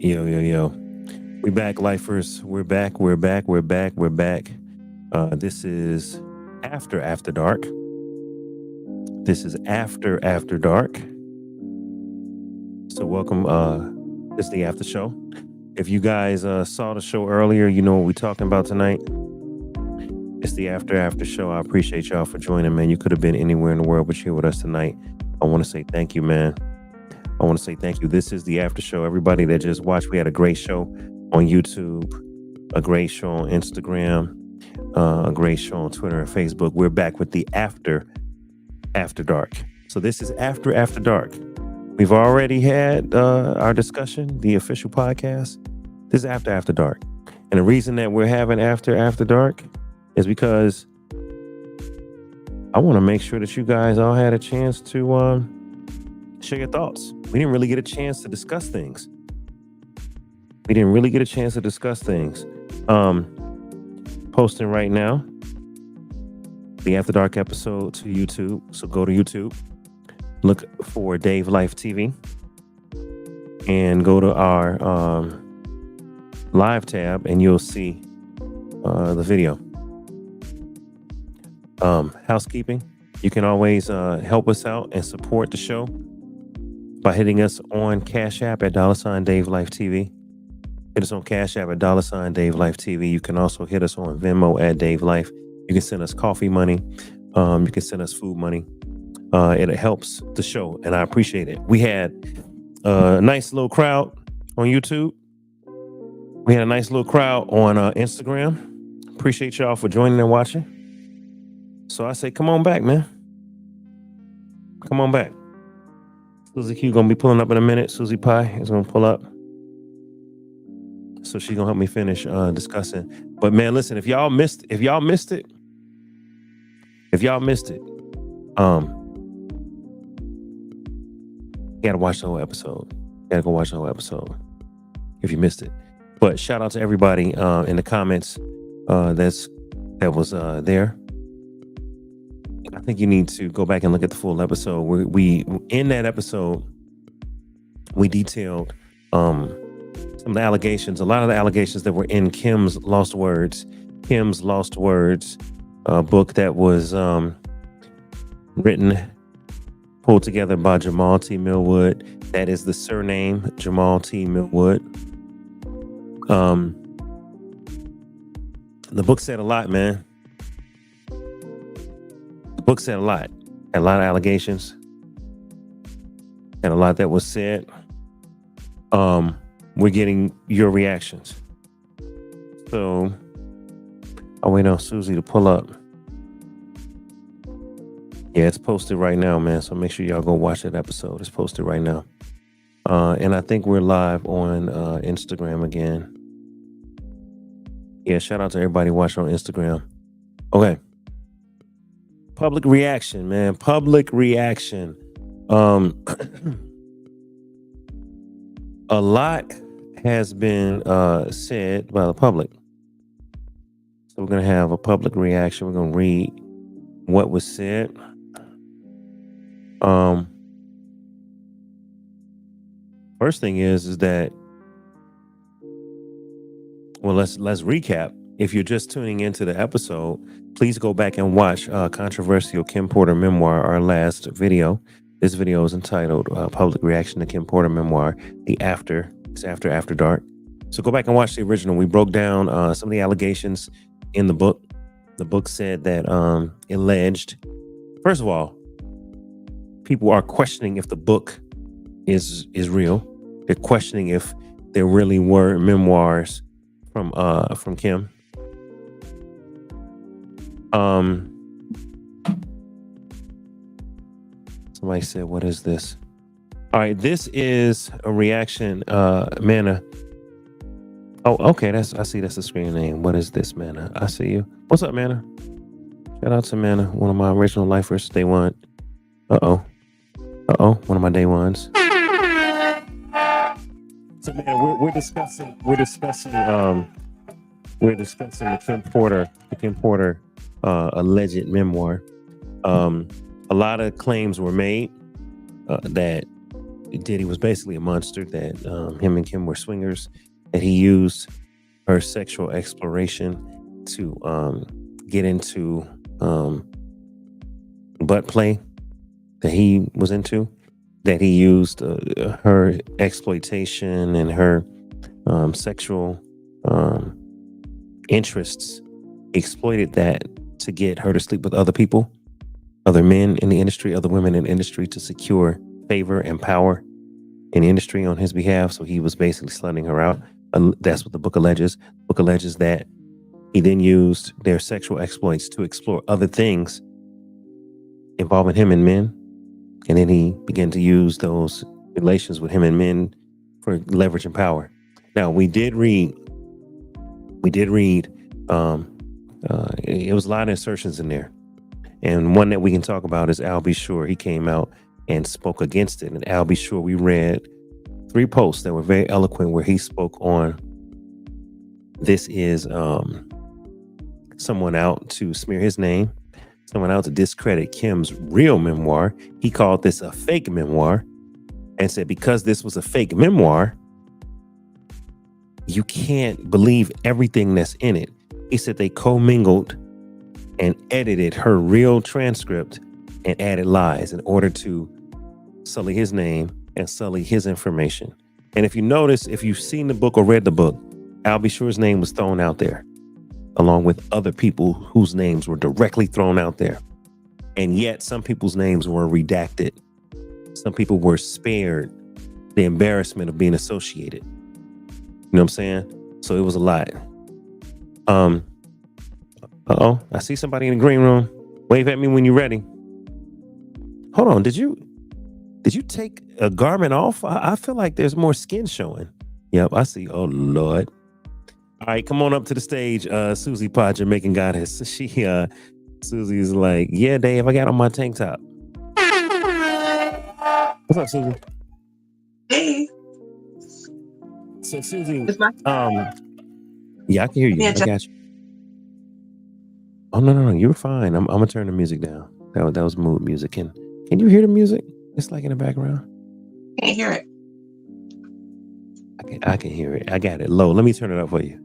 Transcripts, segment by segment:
Yo, yo, yo. We back, lifers. We're back. This is After Dark. This is After Dark. So welcome. This is the after show. If you guys saw the show earlier, you know what we're talking about tonight. It's the after show. I appreciate y'all for joining, man. You could have been anywhere in the world, but you're here with us tonight. I want to say thank you, man. I want to say thank you. This is the after show. Everybody that just watched, we had a great show on YouTube, a great show on Instagram, a great show on Twitter and Facebook. We're back with the After Dark. So this is After Dark. We've already had our discussion, the official podcast. This is After Dark. And the reason that we're having After Dark is because I want to make sure that you guys all had a chance to share your thoughts. We didn't really get a chance to discuss things. Posting right now the After Dark episode to YouTube. So go to YouTube, look for DaveLifeTV, and go to our live tab, and you'll see the video. Housekeeping. You can always help us out and support the show by hitting us on Cash App at $DaveLifeTV. Hit us on Cash App at $DaveLifeTV. You can also hit us on Venmo at DaveLife. You can send us coffee money. You can send us food money. It helps the show, and I appreciate it. We had a nice little crowd on YouTube. We had a nice little crowd on Instagram. Appreciate y'all for joining and watching. So I say, come on back, man. Come on back. Susie Q gonna be pulling up in a minute. Susie Pie is gonna pull up. So she's gonna help me finish discussing. But man, listen, if y'all missed it, you gotta watch the whole episode. You gotta go watch the whole episode if you missed it. But shout out to everybody in the comments that was there. I think you need to go back and look at the full episode. We in that episode, we detailed some of the allegations, a lot of the allegations that were in Kim's Lost Words book that was written, pulled together by Jamal T. Millwood. That is the surname, Jamal T. Millwood. The book said a lot, man. The book said a lot. Had a lot of allegations. And a lot that was said. We're getting your reactions. So I'll wait on Susie to pull up. Yeah, it's posted right now, man. So make sure y'all go watch that episode. It's posted right now. And I think we're live on Instagram again. Yeah, shout out to everybody watching on Instagram. Okay. Public reaction, man. Public reaction. A lot has been said by the public. So we're going to have a public reaction. We're going to read what was said. First thing is that, well, let's recap. If you're just tuning into the episode, please go back and watch controversial Kim Porter Memoir, our last video. This video is entitled Public Reaction to Kim Porter Memoir, It's After Dark. So go back and watch the original. We broke down some of the allegations in the book. The book said that alleged, first of all, people are questioning if the book is real. They're questioning if there really were memoirs from Kim. Somebody said, what is this? All right, this is a reaction. Manna. Oh, okay. I see that's the screen name. What is this, Manna? I see you. What's up, Manna? Shout out to Manna, one of my original lifers, day one. One of my day ones. So, man, we're discussing the Kim Porter alleged memoir. A lot of claims were made that Diddy was basically a monster, that him and Kim were swingers, that he used her sexual exploration to get into butt play that he was into, that he used her exploitation and her sexual interests, exploited that to get her to sleep with other people, other men in the industry, other women in the industry, to secure favor and power in the industry on his behalf. So he was basically slutting her out. That's what the book alleges. The book alleges that he then used their sexual exploits to explore other things involving him and men. And then he began to use those relations with him and men for leverage and power. Now, we did read, it was a lot of insertions in there. And one that we can talk about is Al B. Sure. He came out and spoke against it. And Al B. Sure, we read 3 posts that were very eloquent where he spoke on, this is someone out to smear his name, someone out to discredit Kim's real memoir. He called this a fake memoir and said, because this was a fake memoir, you can't believe everything that's in it. He said they commingled and edited her real transcript and added lies in order to sully his name and sully his information. And if you notice, if you've seen the book or read the book, Al B. Sure's name was thrown out there, along with other people whose names were directly thrown out there. And yet some people's names were redacted. Some people were spared the embarrassment of being associated. You know what I'm saying? So it was a lot. Uh-oh, I see somebody in the green room. Wave at me when you're ready. Hold on, did you take a garment off? I feel like there's more skin showing. Yep, I see. Oh, Lord. All right, come on up to the stage, Susie Pod, Jamaican Goddess. Susie's like, yeah, Dave, I got on my tank top. What's up, Susie? Hey. So, Susie, yeah, I can hear you. I got you. Oh, no, you're fine. I'm gonna turn the music down. That was mood music. Can you hear the music? It's like in the background. Can't hear it. I can hear it. I got it low. Let me turn it up for you.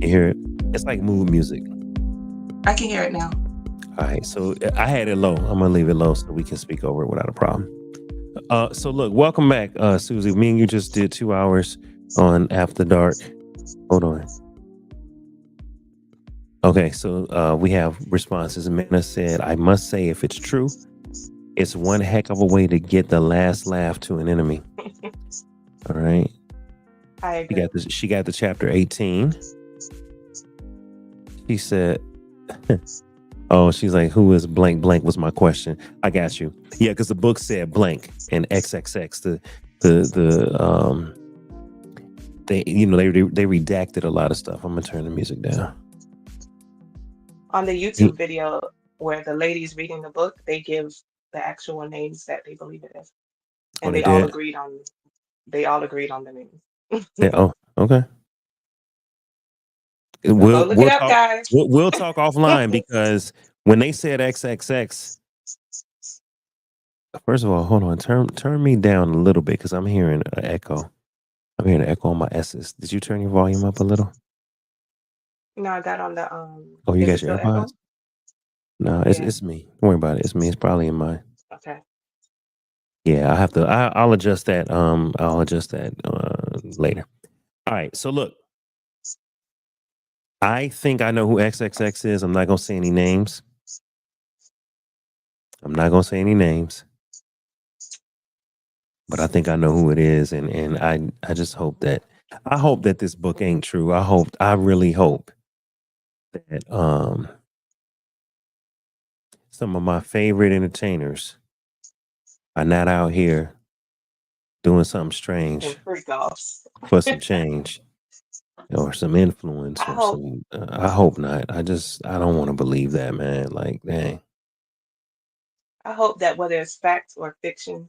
You hear it? It's like mood music. I can hear it now. All right, so I had it low. I'm gonna leave it low so we can speak over it without a problem. So look, welcome back, Susie. Me and you just did 2 hours on After Dark. Hold on. Okay, so we have responses. Mana said, I must say, if it's true, it's one heck of a way to get the last laugh to an enemy. All right. I agree. She got the chapter 18. She said, oh, she's like, who is blank? Blank was my question. I got you. Yeah, because the book said blank and XXX. They redacted a lot of stuff. I'm gonna turn the music down. On the YouTube video where the lady's reading the book, they give the actual names that they believe it is, and they all agreed on the names. Yeah, oh, okay. We'll look it up, guys. We'll talk offline, because when they said XXX, first of all, hold on, turn me down a little bit because I'm hearing an echo. I'm hearing an echo on my S's. Did you turn your volume up a little? No, I got on the Oh, you got your AirPods? No, it's me. Don't worry about it. It's me. It's probably in mine. Okay. Yeah, I have to. I'll adjust that. I'll adjust that later. All right. So look, I think I know who XXX is. I'm not gonna say any names. But I think I know who it is, and I just hope that this book ain't true. I really hope that some of my favorite entertainers are not out here doing something strange for some change or some influence I hope not. I don't want to believe that, man. Like, dang. I hope that whether it's fact or fiction,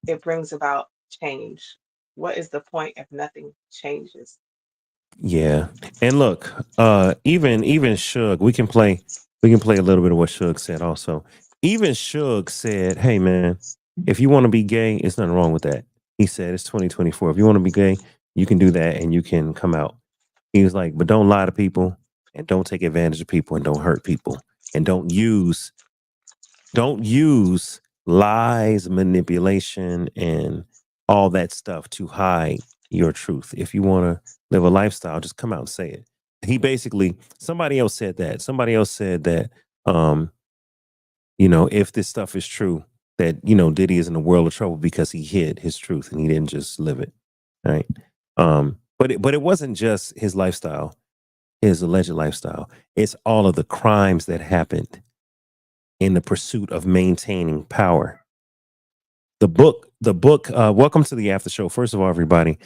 it brings about change. What is the point if nothing changes? Yeah. And look, even Suge, we can play We can play a little bit of what Suge said also. Even Suge said, hey, man, if you want to be gay, it's nothing wrong with that. He said, it's 2024. If you want to be gay, you can do that and you can come out. He was like, but don't lie to people and don't take advantage of people and don't hurt people and don't use lies, manipulation, and all that stuff to hide your truth. If you want to live a lifestyle, just come out and say it. He basically, somebody else said that. Somebody else said that, if this stuff is true, that, Diddy is in a world of trouble because he hid his truth and he didn't just live it. Right. But it wasn't just his lifestyle, his alleged lifestyle. It's all of the crimes that happened in the pursuit of maintaining power. The book, welcome to the after show. First of all, everybody,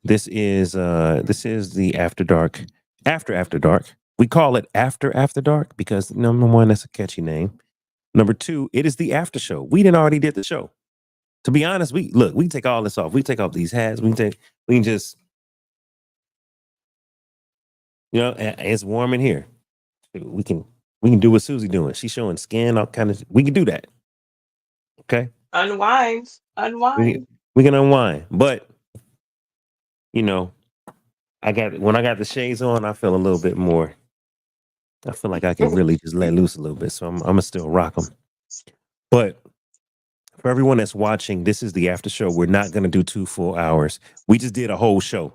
this is the after dark, after dark. We call it after dark because number one, that's a catchy name. Number two, it is the after show. We didn't already did the show. To be honest, we can take all this off. We take off these hats. We can just, it's warm in here. We can do what Susie doing. She's showing skin, all kind of. We can do that. Okay. Unwind. We can unwind, but when I got the shades on, I feel a little bit more. I feel like I can really just let loose a little bit, so I'm gonna still rock them. But for everyone that's watching, this is the after show. We're not gonna do 2 full hours. We just did a whole show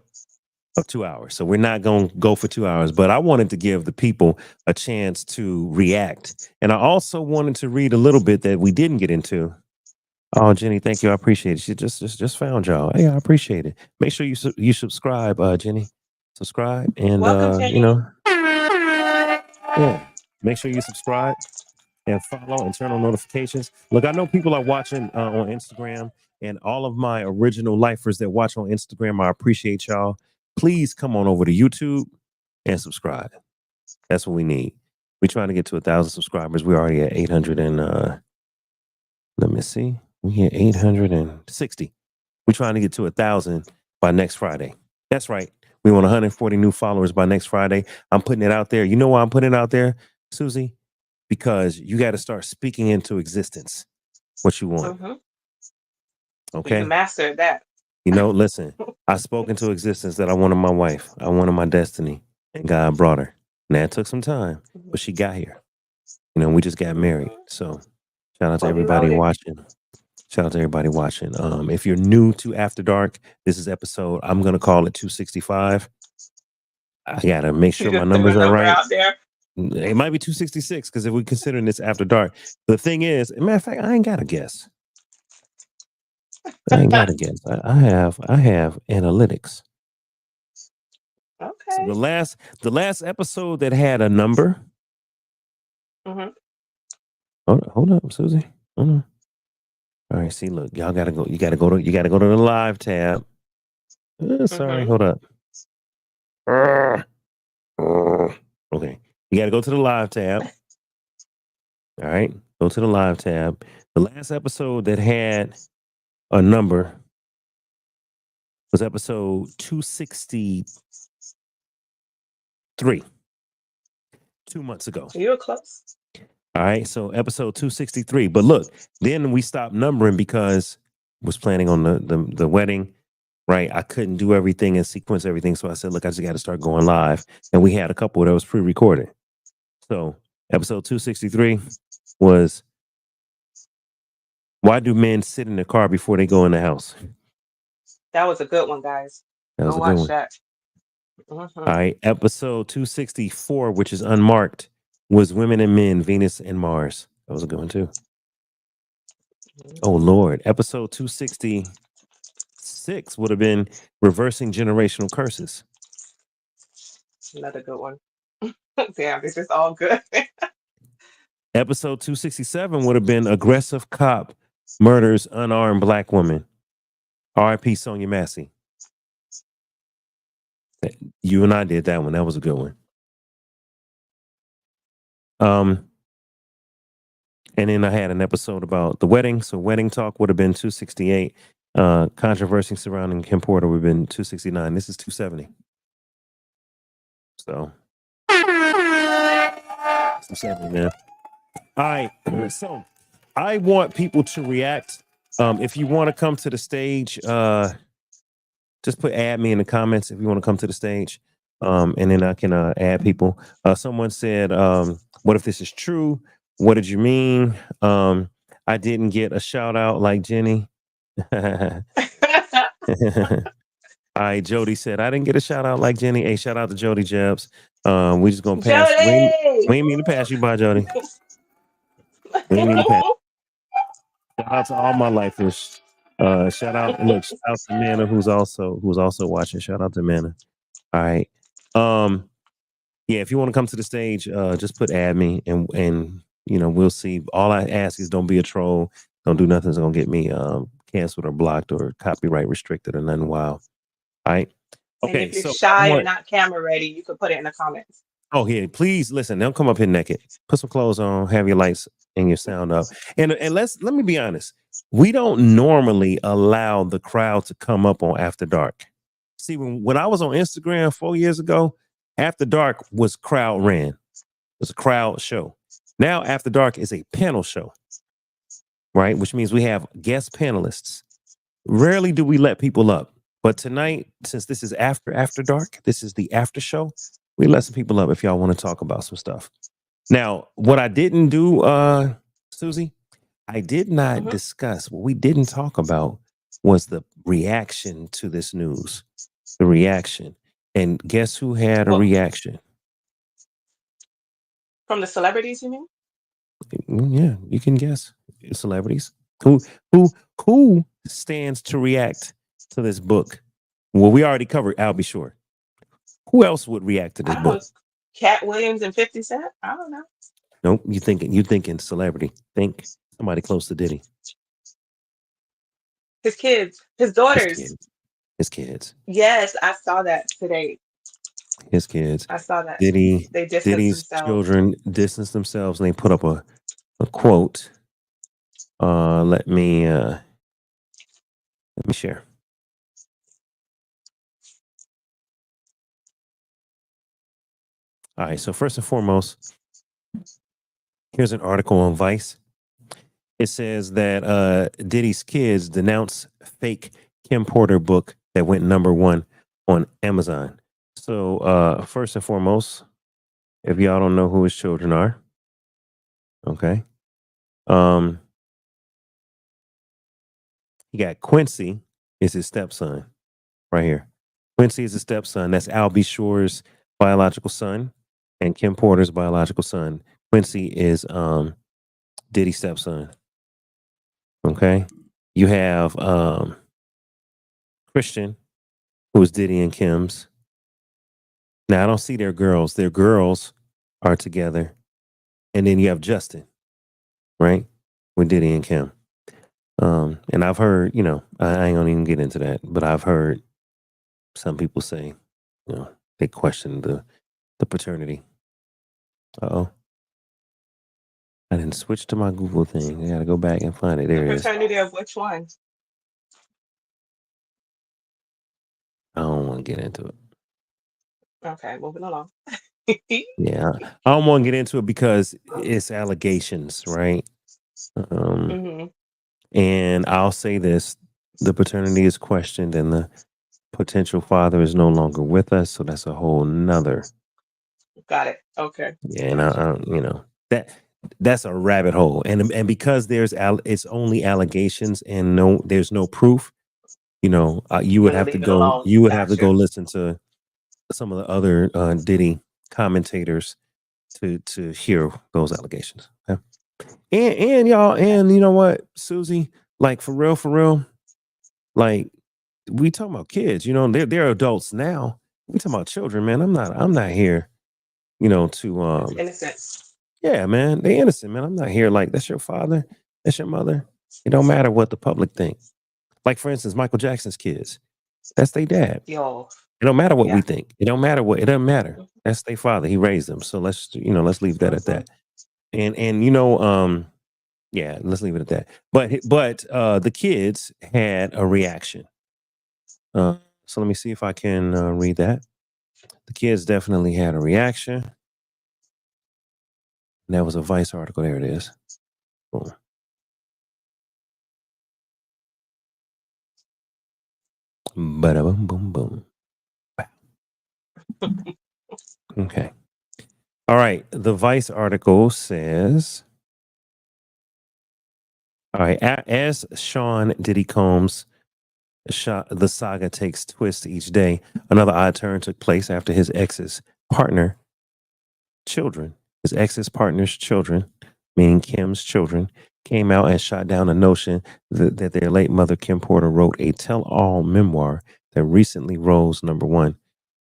of 2 hours, so we're not gonna go for 2 hours. But I wanted to give the people a chance to react, and I also wanted to read a little bit that we didn't get into. Oh, Jenny, thank you. I appreciate it. She just found y'all. Hey, I appreciate it. Make sure you subscribe, Jenny. Subscribe and Welcome, Jenny. Yeah. Make sure you subscribe and follow and turn on notifications. Look, I know people are watching on Instagram, and all of my original lifers that watch on Instagram, I appreciate y'all. Please come on over to YouTube and subscribe. That's what we need. We're trying to get to 1,000 subscribers. We're already at 800 and let me see. We at 860. We're trying to get to 1,000 by next Friday. That's right. We want 140 new followers by next Friday. I'm putting it out there. You know why I'm putting it out there, Susie? Because you got to start speaking into existence what you want. Okay. You mastered that. Listen, I spoke into existence that I wanted my wife. I wanted my destiny, and God brought her. Now it took some time, but she got here. We just got married. So shout out to everybody watching. Shout out to everybody watching. If you're new to After Dark, this is episode, I'm going to call it 265. I got to make sure my numbers are right. Out there. It might be 266 because if we're considering this After Dark, the thing is, matter of fact, I ain't got to guess. I have analytics. Okay. So the last episode that had a number. Hold up, Susie. Hold on. All right, see, look, y'all gotta go. You gotta go to the live tab. Sorry, hold up. Okay, you gotta go to the live tab. All right, go to the live tab. The last episode that had a number was episode 263. 2 months ago. You were close. All right, so episode 263. But look, then we stopped numbering because I was planning on the wedding, right? I couldn't do everything and sequence everything. So I said, look, I just got to start going live. And we had a couple that was pre-recorded. So episode 263 was, why do men sit in the car before they go in the house? That was a good one, guys. That was a good one. That. All right, episode 264, which is unmarked, was Women and Men, Venus and Mars. That was a good one too. Oh Lord, episode 266 would have been Reversing Generational Curses. Another good one. Damn, this is all good. Episode 267 would have been Aggressive Cop Murders Unarmed Black Woman. R.I.P. Sonia Massey. You and I did that one. That was a good one. And then I had an episode about the wedding. So wedding talk would have been 268. Controversy surrounding Kim Porter would have been 269. This is 270. So 270, man. All right. So I want people to react. If you want to come to the stage, just add me in the comments if you want to come to the stage. And then I can add people. Someone said, what if this is true? What did you mean? I didn't get a shout out like Jenny. All right, Jody said, I didn't get a shout out like Jenny. Hey, shout out to Jody Jebs. We just gonna pass. We ain't mean to pass you by, Jody. We ain't mean to pass. Shout out to all my lifers. Shout out to Manna who's also watching. Shout out to Manna. All right. Yeah, if you want to come to the stage, just add me and we'll see. All I ask is don't be a troll. Don't do nothing that's gonna get me canceled or blocked or copyright restricted or nothing wild. All right. And Okay, if you're so shy or not camera ready, you could put it in the comments. oh yeah, please listen. Don't come up here naked. Put some clothes on, have your lights and your sound up. And let me be honest. We don't normally allow the crowd to come up on After Dark. See, when I was on Instagram 4 years ago, After Dark was crowd ran. It was a crowd show. Now After Dark is a panel show, right? Which means we have guest panelists. Rarely do we let people up. But tonight, since this is after dark, this is the after show. We let some people up if y'all want to talk about some stuff. Now, what I didn't do, Susie, I did not discuss. What we didn't talk about was the reaction to this news. The reaction. And guess who had a reaction? From the celebrities, you mean? Yeah, you can guess. Celebrities. Who stands to react to this book? Well, we already covered Albie Shore. Who else would react to this book? Cat Williams and 50 Cent? I don't know. Nope. You thinking celebrity. Think somebody close to Diddy. His kids, his daughters. His kids. Yes, I saw that today. His kids. I saw that. Diddy's children distanced themselves and they put up a quote. Let me share. All right, so first and foremost, here's an article on Vice. It says that Diddy's kids denounce fake Kim Porter book that went #1 on Amazon. So first and foremost, if y'all don't know who his children are, okay. He got Quincy is his stepson right here. Quincy is his stepson. That's Albie Shore's biological son and Kim Porter's biological son. Quincy is Diddy's stepson. Okay. You have Christian, who is Diddy and Kim's. Now I don't see their girls. Their girls are together. And then you have Justin, right? With Diddy and Kim. And I've heard, I ain't gonna even get into that, but I've heard some people say, they question the paternity. Uh-oh. I didn't switch to my Google thing. I gotta go back and find it. There it is. Paternity of which one? I don't want to get into it. Okay, moving along. Yeah, I don't want to get into it because it's allegations, right? And I'll say this: the paternity is questioned, and the potential father is no longer with us. So that's a whole nother. Got it. Okay. Yeah, and that's a rabbit hole, and because it's only allegations and there's no proof. You would have to go. You would have to go listen to some of the other Diddy commentators to hear those allegations. Okay? And y'all, and you know what, Susie, like for real, like we talking about kids. They're adults now. We talking about children, man. I'm not here, to innocent. Yeah, man, they innocent, man. I'm not here like that's your father, that's your mother. It don't matter what the public thinks. Like for instance, Michael Jackson's kids, that's their dad. It don't matter what we think. It doesn't matter. That's their father. He raised them. So let's leave that at that. And yeah, let's leave it at that. But the kids had a reaction. So let me see if I can read that. The kids definitely had a reaction. And that was a Vice article. There it is. Boom. Bada boom boom boom. Okay. All right. The Vice article says, all right, as Sean Diddy Combs' the saga takes twists each day, another odd turn took place after his ex's partner children, his ex's partner's children, meaning Kim's children, came out and shot down the notion that their late mother, Kim Porter, wrote a tell all memoir that recently rose #1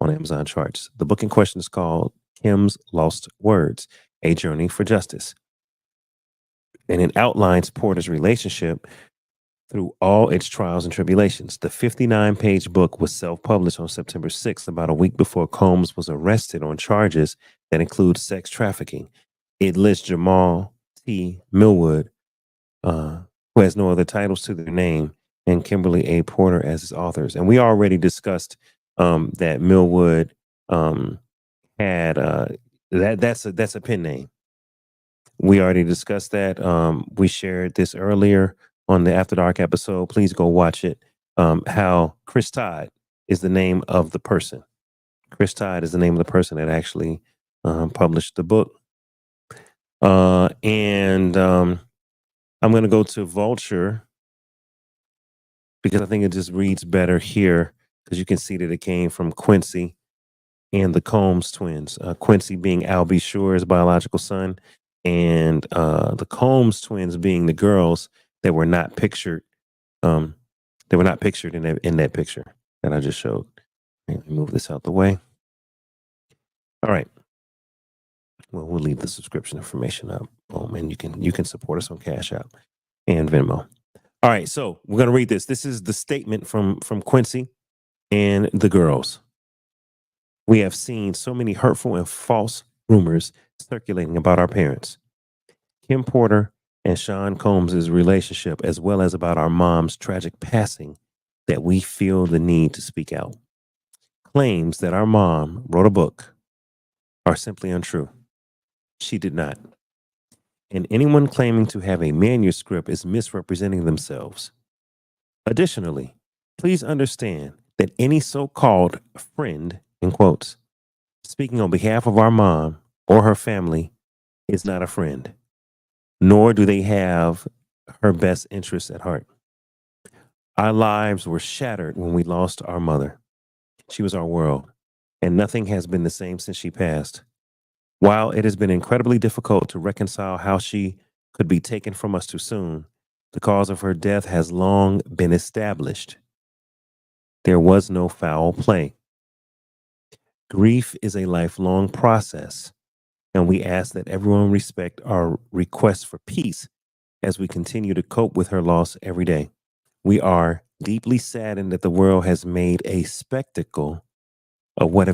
on Amazon charts. The book in question is called Kim's Lost Words, A Journey for Justice. And it outlines Porter's relationship through all its trials and tribulations. The 59-page book was self-published on September 6th, about a week before Combs was arrested on charges that include sex trafficking. It lists Jamal T. Millwood, who has no other titles to their name, and Kimberly A. Porter as its authors. And we already discussed that Millwood had that's a pen name. We already discussed that. We shared this earlier on the After Dark episode. Please go watch it. How Chris Todd is the name of the person. Chris Todd is the name of the person that actually published the book. And I'm going to go to Vulture because I think it just reads better here because you can see that it came from Quincy and the Combs twins. Quincy being Albie Shore's biological son, and the Combs twins being the girls that were not pictured. They were not pictured in that picture that I just showed. Let me move this out the way. All right. Well, we'll leave the subscription information up. And you can support us on Cash App and Venmo. All right, so we're gonna read this. This is the statement from Quincy and the girls. We have seen so many hurtful and false rumors circulating about our parents, Kim Porter and Sean Combs' relationship, as well as about our mom's tragic passing, that we feel the need to speak out. Claims that our mom wrote a book are simply untrue. She did not. And anyone claiming to have a manuscript is misrepresenting themselves. Additionally, please understand that any so-called friend, in quotes, speaking on behalf of our mom or her family is not a friend, nor do they have her best interests at heart. Our lives were shattered when we lost our mother. She was our world, and nothing has been the same since she passed. While it has been incredibly difficult to reconcile how she could be taken from us too soon, the cause of her death has long been established. There was no foul play. Grief is a lifelong process, and we ask that everyone respect our request for peace as we continue to cope with her loss every day. We are deeply saddened that the world has made a spectacle of what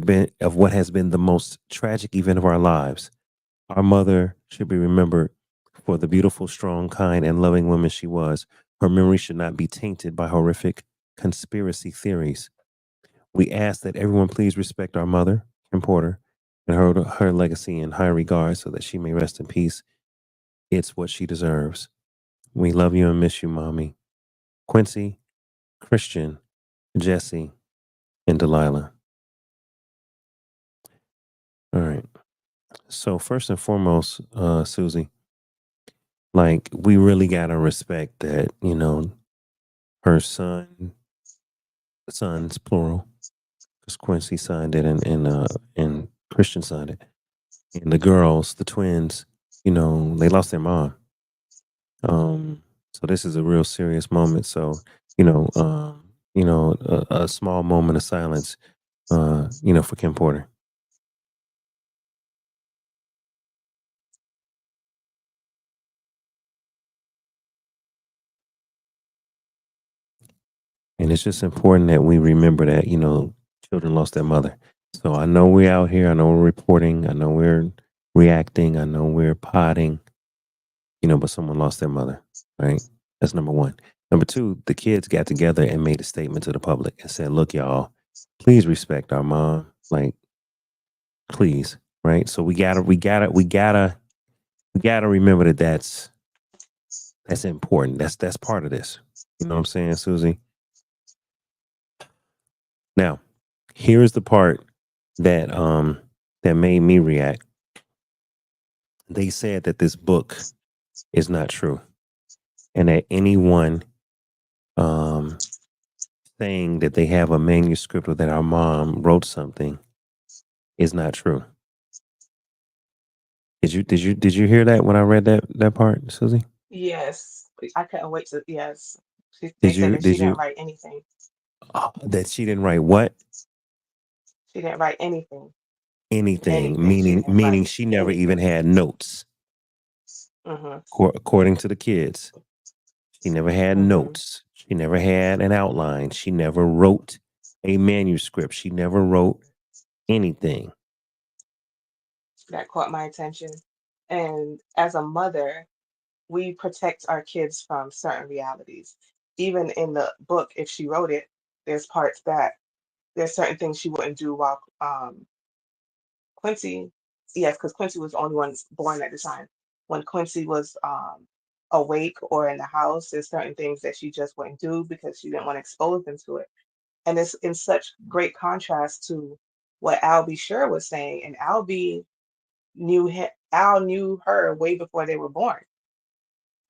has been the most tragic event of our lives. Our mother should be remembered for the beautiful, strong, kind, and loving woman she was. Her memory should not be tainted by horrific conspiracy theories. We ask that everyone please respect our mother, Kim Porter, and her legacy in high regard so that she may rest in peace. It's what she deserves. We love you and miss you, Mommy. Quincy, Christian, Jesse, and Delilah. All right. So first and foremost, Susie, like we really gotta respect that, her sons plural, because Quincy signed it and Christian signed it. And the girls, the twins, they lost their mom. So this is a real serious moment. So, a small moment of silence, for Kim Porter. And it's just important that we remember that, children lost their mother. So I know we're out here. I know we're reporting. I know we're reacting. I know we're potting, but someone lost their mother, right? That's number one. Number two, the kids got together and made a statement to the public and said, look, y'all, please respect our mom. Like, please, right? So we gotta we got to remember that that's important. That's part of this. You know what I'm saying, Susie? Now, here's the part that made me react. They said that this book is not true, and that anyone um saying that they have a manuscript or that our mom wrote something is not true. Did you hear that when I read that part, Susie? Yes, I couldn't wait to. Yes, they Did said you that she did didn't you write anything. that she didn't write what? She didn't write anything. Anything, Anything. She meaning didn't meaning write she never even anything. had notes. Mhm. According to the kids, she never had Mhm. notes. She never had an outline. She never wrote a manuscript. She never wrote anything. That caught my attention. And as a mother, we protect our kids from certain realities. Even in the book, if she wrote it, there's parts that there's certain things she wouldn't do while Quincy, yes, because Quincy was the only one born at the time. When Quincy was awake or in the house, there's certain things that she just wouldn't do because she didn't want to expose them to it. And it's in such great contrast to what Albie Sure was saying. And Albie knew him, Al knew her way before they were born.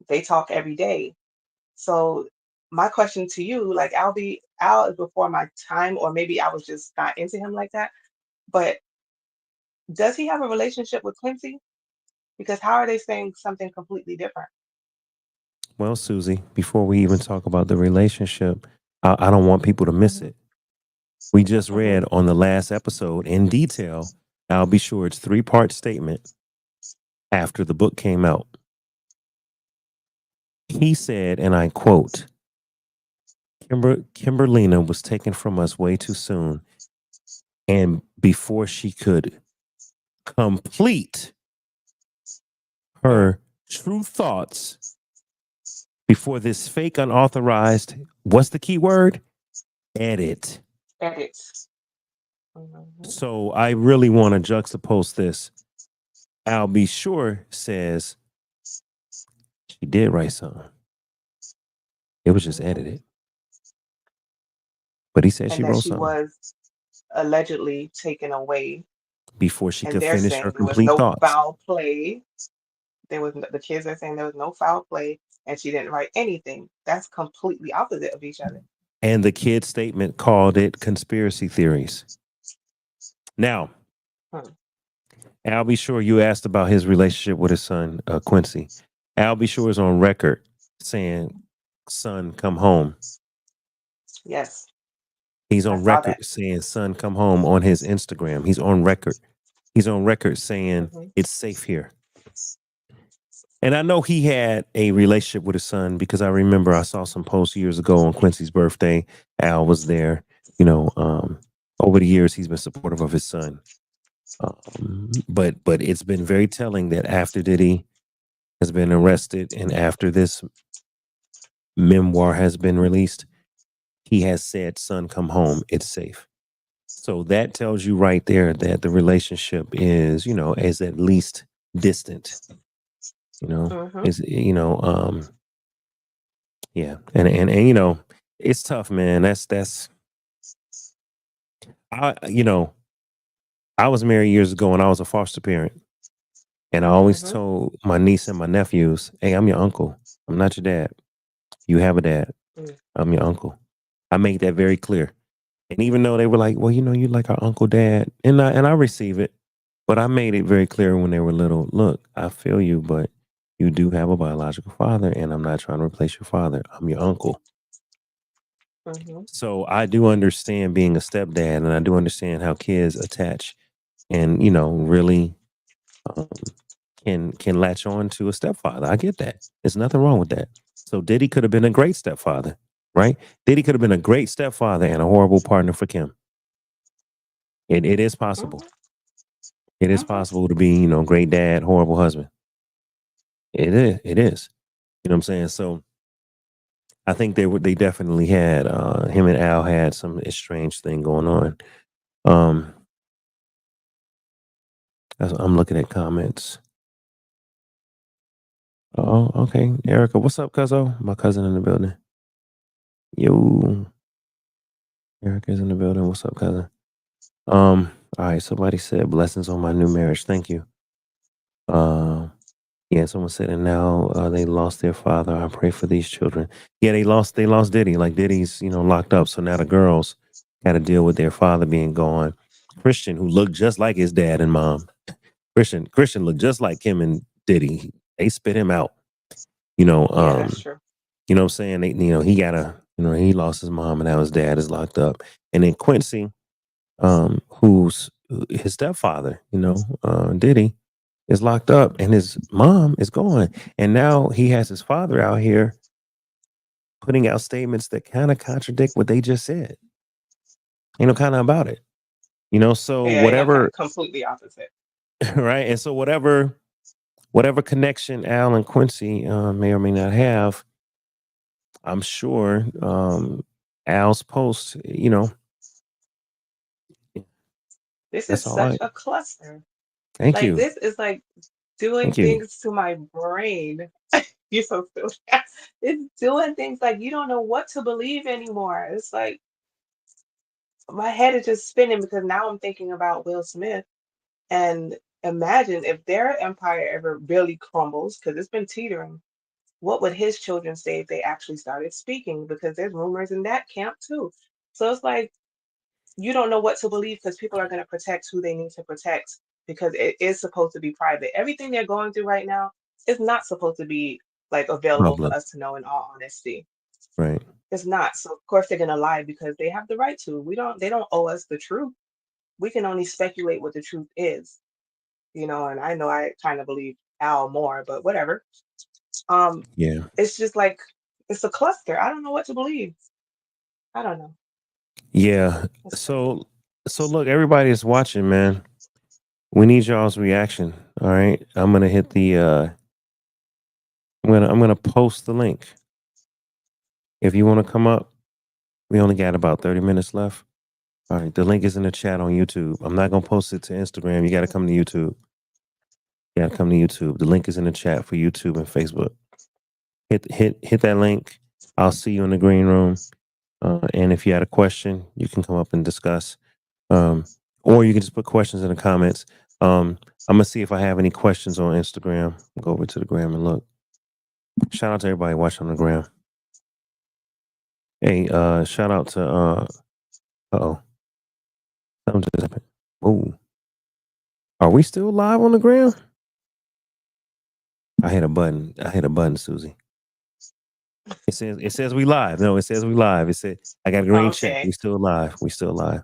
They talk every day. So my question to you, like Al is before my time, or maybe I was just not into him like that. But does he have a relationship with Quincy? Because how are they saying something completely different? Well, Susie, before we even talk about the relationship, I don't want people to miss Hmm. it. We just Hmm. read on the last episode in detail. I'll be sure it's three-part statement after the book came out. He said, and I quote, Kimberlina was taken from us way too soon. And before she could complete Mm. her true thoughts, before this fake, unauthorized, what's the key word? Edit. Edits. Hmm. So I really want to juxtapose this. I'll be sure says she did write something. It was just Hmm. edited. But he said she And that wrote she something was allegedly taken away, before she and could they're finish her saying there was complete no thoughts. foul play. The kids are saying there was no foul play, and she didn't write anything. That's completely opposite of each other. And the kid's statement called it conspiracy theories. Now, Hmm. I'll be sure you asked about his relationship with his son, Quincy. I'll be sure is on record saying, son, come home. Yes, He's I on saw that. record saying, son, come home on his Instagram. He's on record. He's on record saying, Hmm. it's safe here. And I know he had a relationship with his son because I remember I saw some posts years ago on Quincy's birthday. Al was there. You know, over the years, he's been supportive of his son. But it's been very telling that after Diddy has been arrested and after this memoir has been released, he has said, son, come home. It's safe. So that tells you right there that the relationship is, is at least distant, Hmm. is, yeah. And, it's tough, man. I, you know, I was married years ago and I was a foster parent. And I always Hmm. told my niece and my nephews, hey, I'm your uncle. I'm not your dad. You have a dad. I'm your uncle. I make that very clear. And even though they were like, well, you like our uncle dad, and I receive it, but I made it very clear when they were little, look, I feel you, but you do have a biological father, and I'm not trying to replace your father. I'm your uncle. Hmm. So I do understand being a stepdad, and I do understand how kids attach and, really um, can latch on to a stepfather. I get that. There's nothing wrong with that. So Diddy could have been a great stepfather, right? Diddy could have been a great stepfather and a horrible partner for Kim. It is possible. Hmm. It is Hmm. possible to be, great dad, horrible husband. It is. It is. You know what I'm saying? So I think they definitely had him and Al had some estranged thing going on. Um I'm looking at comments. Oh, okay. Erica, what's up, cuzzo? My cousin in the building. Yo, Erica's in the building. What's up, cousin? All right. Somebody said blessings on my new marriage. Thank you. Um, yeah. Someone said, and now they lost their father. I pray for these children. Yeah, they lost Diddy. Like Diddy's, locked up. So now the girls got to deal with their father being gone. Christian, who looked just like his dad and mom. Christian looked just like him and Diddy. They spit him out. You know, Yeah, that's um, true. you know what I'm saying? He gotta, he lost his mom and now his dad is locked up. And then Quincy, who's his stepfather, Diddy, is locked up and his mom is gone. And now he has his father out here putting out statements that kind of contradict what they just said, kind of about it. So Yeah, you know, whatever, completely opposite. right? And so whatever connection Al and Quincy may or may not have, I'm sure Al's post, This is that's all such I a cluster. thank Like you. this is like doing Thank you. things to my brain. You're so stupid. It's doing things like you don't know what to believe anymore. It's like my head is just spinning because now I'm thinking about Will Smith and imagine if their empire ever really crumbles, because it's been teetering, what would his children say if they actually started speaking? Because there's rumors in that camp too. So it's like you don't know what to believe because people are going to protect who they need to protect because it is supposed to be private. Everything they're going through right now is not supposed to be like available for Public. us to know in all honesty. Right. It's not. So of course they're going to lie because they have the right to. They don't owe us the truth. We can only speculate what the truth is, and I know I kind of believe Al more, but whatever. Um Yeah. it's just like it's a cluster. I don't know what to believe. I don't know. Yeah. It's crazy. So look, everybody is watching, man. We need y'all's reaction. All right. I'm gonna hit the I'm gonna post the link. If you want to come up, we only got about 30 minutes left. All right, the link is in the chat on YouTube. I'm not gonna post it to Instagram. You gotta come to YouTube. You gotta come to YouTube. The link is in the chat for YouTube and Facebook. Hit that link. I'll see you in the green room. And if you had a question, you can come up and discuss. Um, or you can just put questions in the comments. I'm gonna see if I have any questions on Instagram. Go over to the gram and look. Shout out to everybody watching on the gram. Hey, shout out to oh, something just happened. Ooh, are we still live on the gram? I hit a button. Susie. It says we live. No, it says we live. It said I got a green check. Okay. We still live. We still live.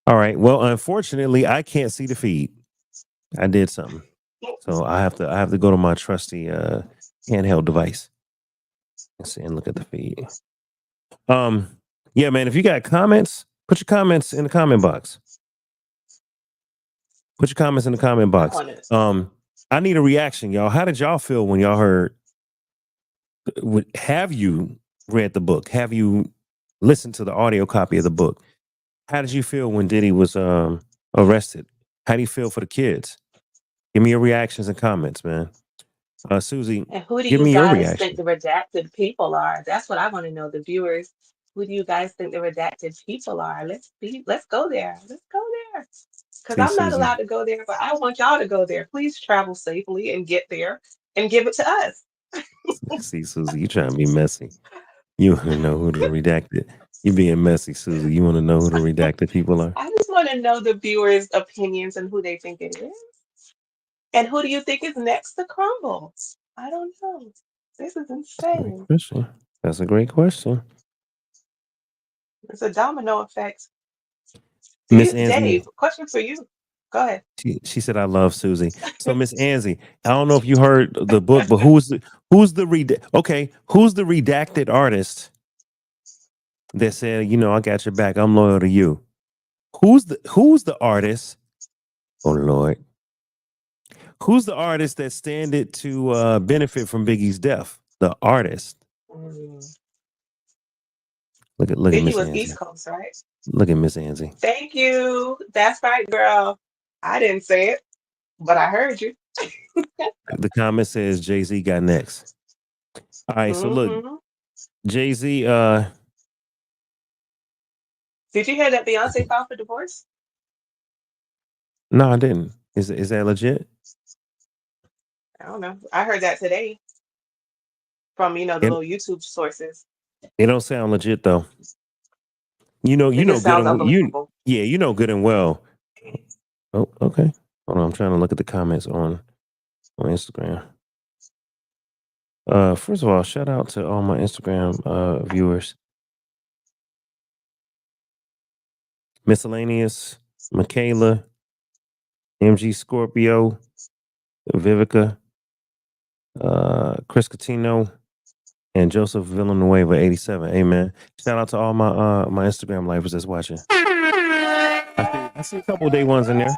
All right. Well, unfortunately, I can't see the feed. I did something. So I have to go to my trusty handheld device and see and look at the feed. Yeah, man, if you got comments, put your comments in the comment box. Put your comments in the comment I box. want to. I need a reaction, y'all. How did y'all feel when y'all heard have you read the book? Have you listened to the audio copy of the book? How did you feel when Diddy was arrested? How do you feel for the kids? Give me your reactions and comments, man. Susie, And who do give you me your guys think reaction. the redacted people are? That's what I want to know, the viewers. Who do you guys think the redacted people are? Let's go there. Let's go there. Because See, I'm not allowed Susie. to go there, but I want y'all to go there. Please travel safely and get there and give it to us. See, Susie, you trying to be messy. You want to know who the redacted. You being messy, Susie. You want to know who the redacted people are? I just want to know the viewers' opinions and who they think it is. And who do you think is next to crumble? I don't know. This is Great insane. question. That's a great question. It's a domino effect. Do Miss you, Ansie, Dave? Question for you. Go ahead. she said I love Susie. So Miss Ansie, I don't know if you heard the book, but who's the redacted artist that said, I got your back. I'm loyal to you. Who's the artist? Oh Lord. Who's the artist that standed to benefit from Biggie's death? The artist. Mm. Look at Biggie Miss was East Angie. Coast, right? Look at Miss Angie. Thank you. That's right, girl. I didn't say it, but I heard you. The comment says Jay-Z got next. All right, so look, Mm-hmm. Jay-Z, Did you hear that Beyonce filed for divorce? no, I didn't. Is that legit? I don't know. I heard that today from the It, little YouTube sources. it don't sound legit though. It You know just good sounds and you unbelievable. yeah, you know good and well. Oh, okay. Hold on, I'm trying to look at the comments on Instagram. First of all, shout out to all my Instagram viewers. Miscellaneous, Michaela, MG Scorpio, Vivica, Chris Catino, and Joseph Villanueva 87. Amen. Shout out to all my Instagram lifers that's watching. I see a couple of day ones in there.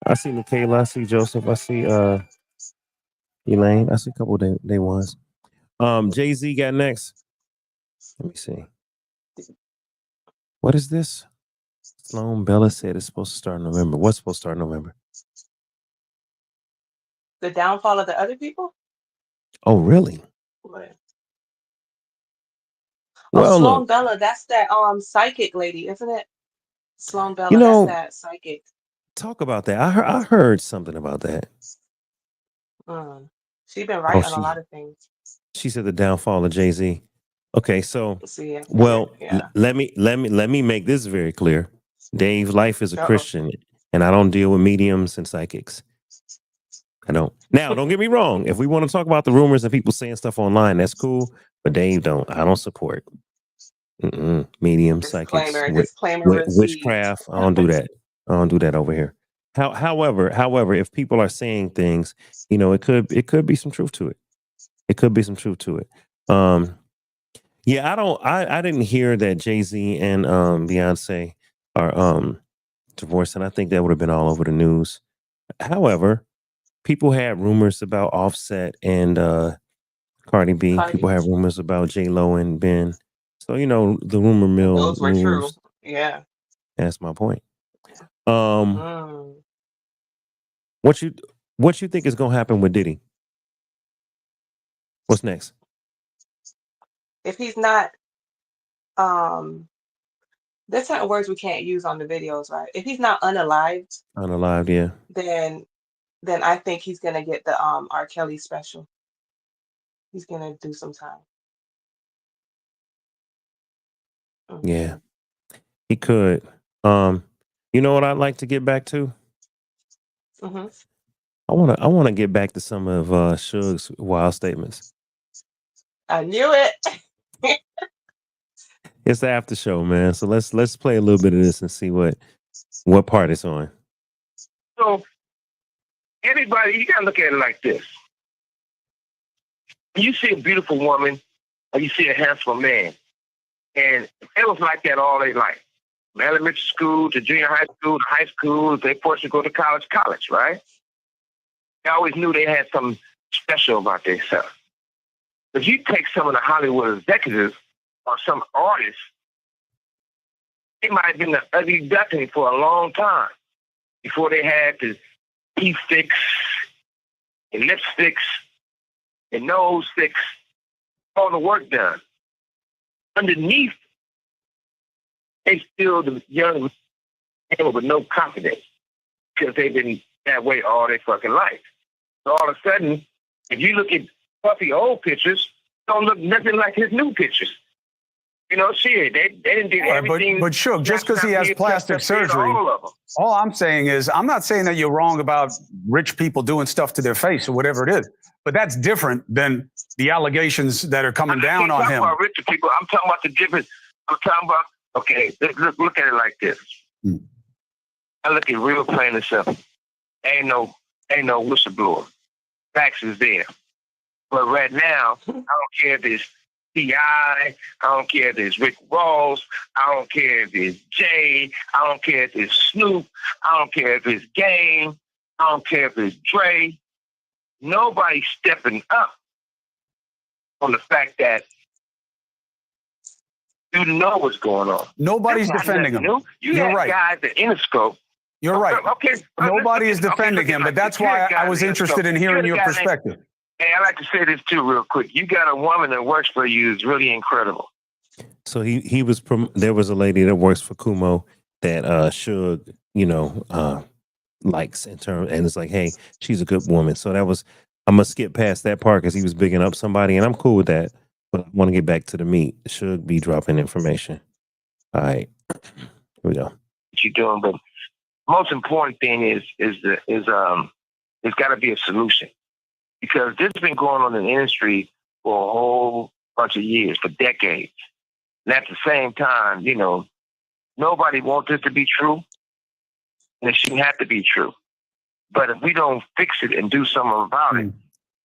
I see Michaela, I see Joseph, I see Elaine, I see a couple of day ones. Jay-Z got next. Let me see. What is this? Sloan Bella said it's supposed to start in November. What's supposed to start in November? The downfall of the other people? Oh, really? What? Oh, Well, Sloan look, Bella, that's that psychic lady, isn't it? Sloan you Bella, that's know, that psychic. talk about that. I heard something about that. Mm. She's been Oh, right on a lot of things. she said the downfall of Jay-Z. Okay, so See, well, yeah. let me make this very clear. Dave Life is a Uh-oh. Christian, and I don't deal with mediums and psychics. I don't. Now, don't get me wrong. If we want to talk about the rumors and people saying stuff online, that's cool. But Dave don't. I don't support mediums, psychics, Disclaimer received. witchcraft. I don't do that. I don't do that over here. However, if people are saying things, it could be some truth to it. It could be some truth to it. Yeah, I didn't hear that Jay-Z and Beyonce are divorced, and I think that would have been all over the news. However, people had rumors about Offset and Cardi B. People have rumors about J-Lo and Ben. So, the rumor mill Those were true. moves. Yeah. That's my point. Um, Mm. what you think is gonna happen with Diddy? What's next? If he's not, there's certain words we can't use on the videos, right? If he's not unalived, Yeah. then I think he's gonna get the R. Kelly special. He's gonna do some time. Yeah, he could. You know what I'd like to get back to? Mm-hmm. I wanna get back to some of Suge's wild statements. I knew it. It's the after show, man. So let's play a little bit of this and see what part it's on. So everybody, you gotta look at it like this. You see a beautiful woman or you see a handsome man. And it was like that all their life. From elementary school to junior high school to high school, they forced to go to college, right? They always knew they had something special about themselves. If you take some of the Hollywood executives or some artists, they might have been the ugly duckling for a long time before they had the teeth fix and lips fix and nose fix, all the work done. Underneath, they still the young people with no confidence because they've been that way all their fucking life. So all of a sudden, if you look at Puffy old pictures, don't look nothing like his new pictures. Shit, they didn't do everything. But Suge, just because he has plastic surgery, all I'm saying is, I'm not saying that you're wrong about rich people doing stuff to their face or whatever it is, but that's different than the allegations that are coming down on him. I'm talking about rich people. I'm talking about the difference. I'm talking about, okay, look at it like this. I look at real plain and simple. Ain't no whistleblower. Facts is there. But right now, I don't care if it's T.I., I don't care if it's Rick Ross, I don't care if it's Jay, I don't care if it's Snoop, I don't care if it's Game, I don't care if it's Dre. Nobody's stepping up on the fact that you know what's going on. Nobody's defending him. You have right. guys at Interscope You're right. Okay. Nobody is defending him, but that's why I was interested in hearing your perspective. Hey, I like to say this too, real quick. You got a woman that works for you is really incredible. So he was there was a lady that works for Kumo that Suge, likes in terms, and it's like, hey, she's a good woman. So that was, I'm gonna skip past that part because he was bigging up somebody, and I'm cool with that. But I want to get back to the meat. Should be dropping information. All right, here we go. What you're doing, but most important thing is there's got to be a solution, because this has been going on in the industry for a whole bunch of years, for decades. And at the same time, nobody wants this to be true, and it shouldn't have to be true. But if we don't fix it and do something about it,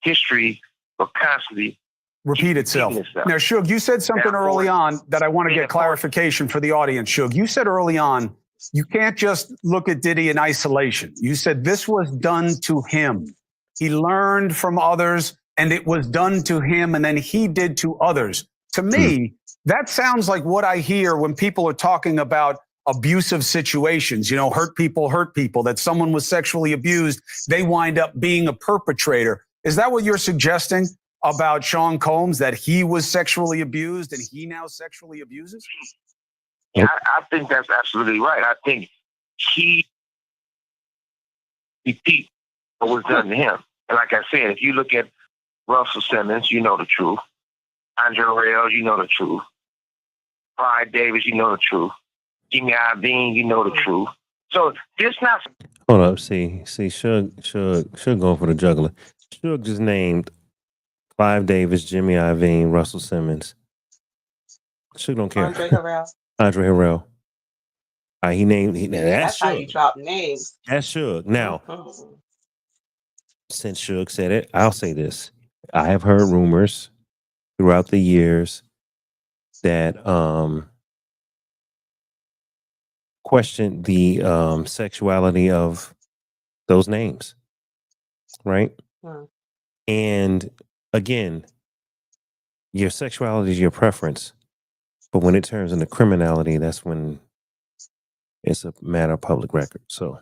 history will constantly repeat itself. Now, Suge, you said something early on that I want to get clarification for the audience. Suge, you said early on, you can't just look at Diddy in isolation. You said this was done to him. He learned from others, and it was done to him, and then he did to others. To me, that sounds like what I hear when people are talking about abusive situations, hurt people, that someone was sexually abused, they wind up being a perpetrator. Is that what you're suggesting about Sean Combs, that he was sexually abused and he now sexually abuses? Yeah, I think that's absolutely right. I think he repeat what was done to him. And like I said, if you look at Russell Simmons, you know the truth. Andre Rail, you know the truth. Clyde Davis, you know the truth. Jimmy Iovine, you know the truth. So this not. Hold up, see, Suge going for the juggler. Suge just named Clive Davis, Jimmy Iovine, Russell Simmons. Suge don't care. Andre Harrell. He named. That's how you drop names. That's Suge. Now, since Suge said it, I'll say this. I have heard rumors throughout the years that question the sexuality of those names, right? And again, your sexuality is your preference, but when it turns into criminality, that's when it's a matter of public record. So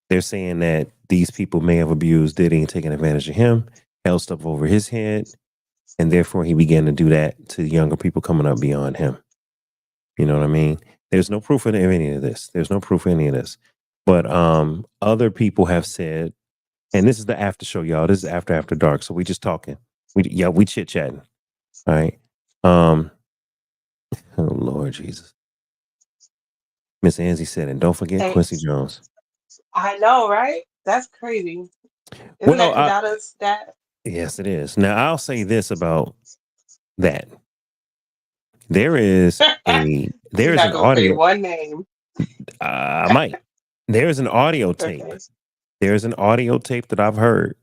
they're saying that these people may have abused Diddy and taken advantage of him, held stuff over his head, and therefore he began to do that to younger people coming up beyond him. You know what I mean? There's no proof of any of this. There's no proof of any of this. But other people have said, and this is the after show, y'all. This is after dark. So we just talking. We chit-chatting. All right. Oh Lord Jesus. Miss Angie said it. Don't forget Quincy Jones. I know, right? That's crazy. Isn't that stat? Yes, it is. Now I'll say this about that. There is an audio. One name. I might. There's an audio tape. Okay. There's an audio tape that I've heard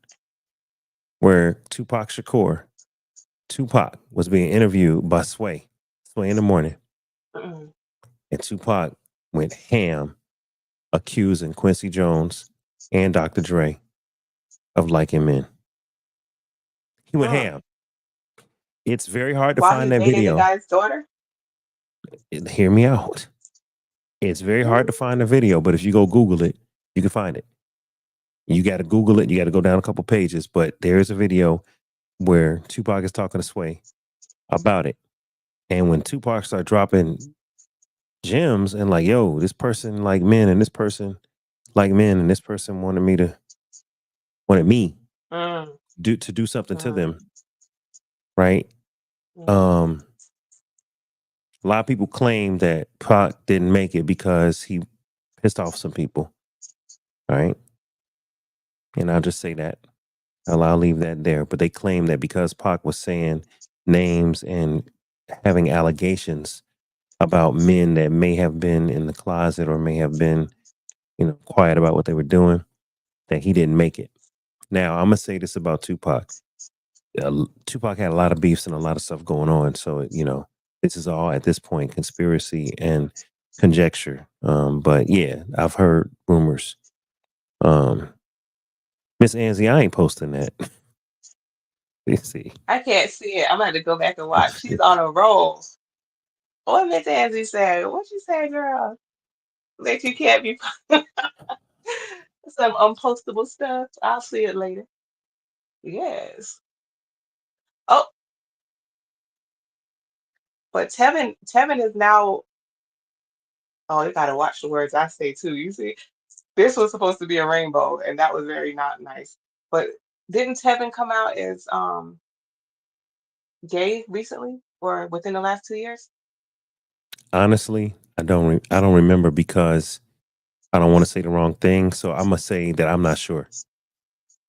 where Tupac was being interviewed by Sway in the morning. And Tupac went ham accusing Quincy Jones and Dr. Dre of liking men. He went ham. It's very hard to find that video. The guy's daughter? Hear me out. It's very hard to find the video, but if you go Google it, you can find it. You got to Google it. You got to go down a couple pages, but there is a video where Tupac is talking to Sway about it. And when Tupac started dropping gems and like, yo, this person like men and this person like men and this person wanted me to do something to them. Right? A lot of people claim that Pac didn't make it because he pissed off some people. Right? And I'll just say that. I'll leave that there. But they claim that because Pac was saying names and having allegations about men that may have been in the closet or may have been, quiet about what they were doing, that he didn't make it. Now, I'm going to say this about Tupac. Tupac had a lot of beefs and a lot of stuff going on. So, this is all at this point conspiracy and conjecture. But yeah, I've heard rumors. Miss Angie, I ain't posting that. Let's see. I can't see it. I'm going to go back and watch. She's on a roll. What Miss Angie said? What you say, girl? That you can't be some unpostable stuff. I'll see it later. Yes. Oh, but Tevin is now. Oh, you gotta watch the words I say too. You see, this was supposed to be a rainbow, and that was very not nice. But didn't Tevin come out as gay recently or within the last 2 years? Honestly, I don't remember because I don't want to say the wrong thing. So I'm gonna say that I'm not sure.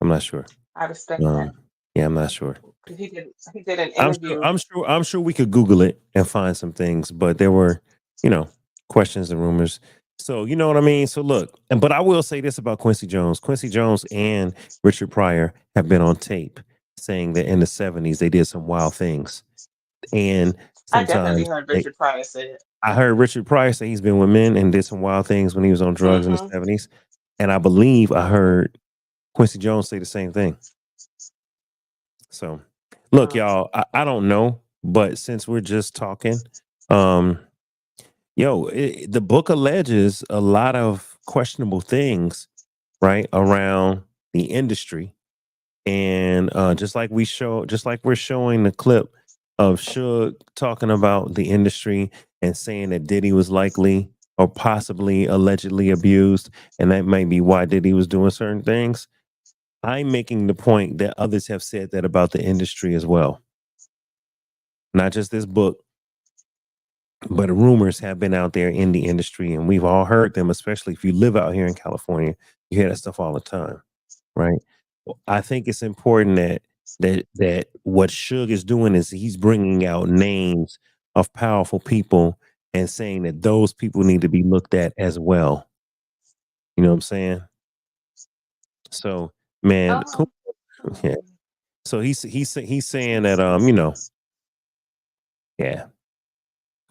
I'm not sure. I respect that. Yeah, I'm not sure. 'Cause he did an interview. I'm sure we could Google it and find some things, but there were, you know, questions and rumors. So you know what I mean. So look, but I will say this about Quincy Jones. Quincy Jones and Richard Pryor have been on tape saying that in the '70s they did some wild things, and I definitely sometimes heard Richard Pryor say it. I heard Richard Pryor say he's been with men and did some wild things when he was on drugs in the Hmm. '70s, and I believe I heard Quincy Jones say the same thing. So, look, y'all, I don't know, but since we're just talking, um, the book alleges a lot of questionable things, right, around the industry, and just like we're showing the clip of Suge talking about the industry and saying that Diddy was likely or possibly allegedly abused, and that might be why Diddy was doing certain things. I'm making the point that others have said that about the industry as well. Not just this book, but rumors have been out there in the industry, and we've all heard them, especially if you live out here in California. You hear that stuff all the time, right? Well, I think it's important that what Suge is doing is he's bringing out names of powerful people and saying that those people need to be looked at as well. You know what I'm saying? So, man, Um, yeah. hmm. So he's saying that yeah,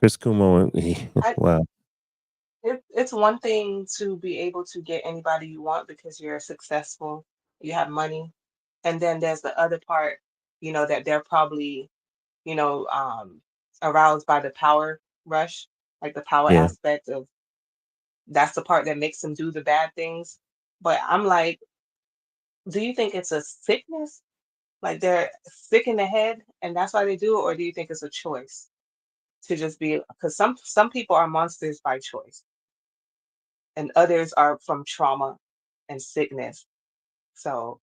Chris Kumo. Wow. It's one thing to be able to get anybody you want because you're successful, you have money, and then there's the other part, that they're probably, you know, um, aroused by the power rush, like the power Yeah. aspect of that's the part that makes them do the bad things. But I'm like, do you think it's a sickness? Like they're sick in the head and that's why they do it, or do you think it's a choice to just be because some people are monsters by choice and others are from trauma and sickness. So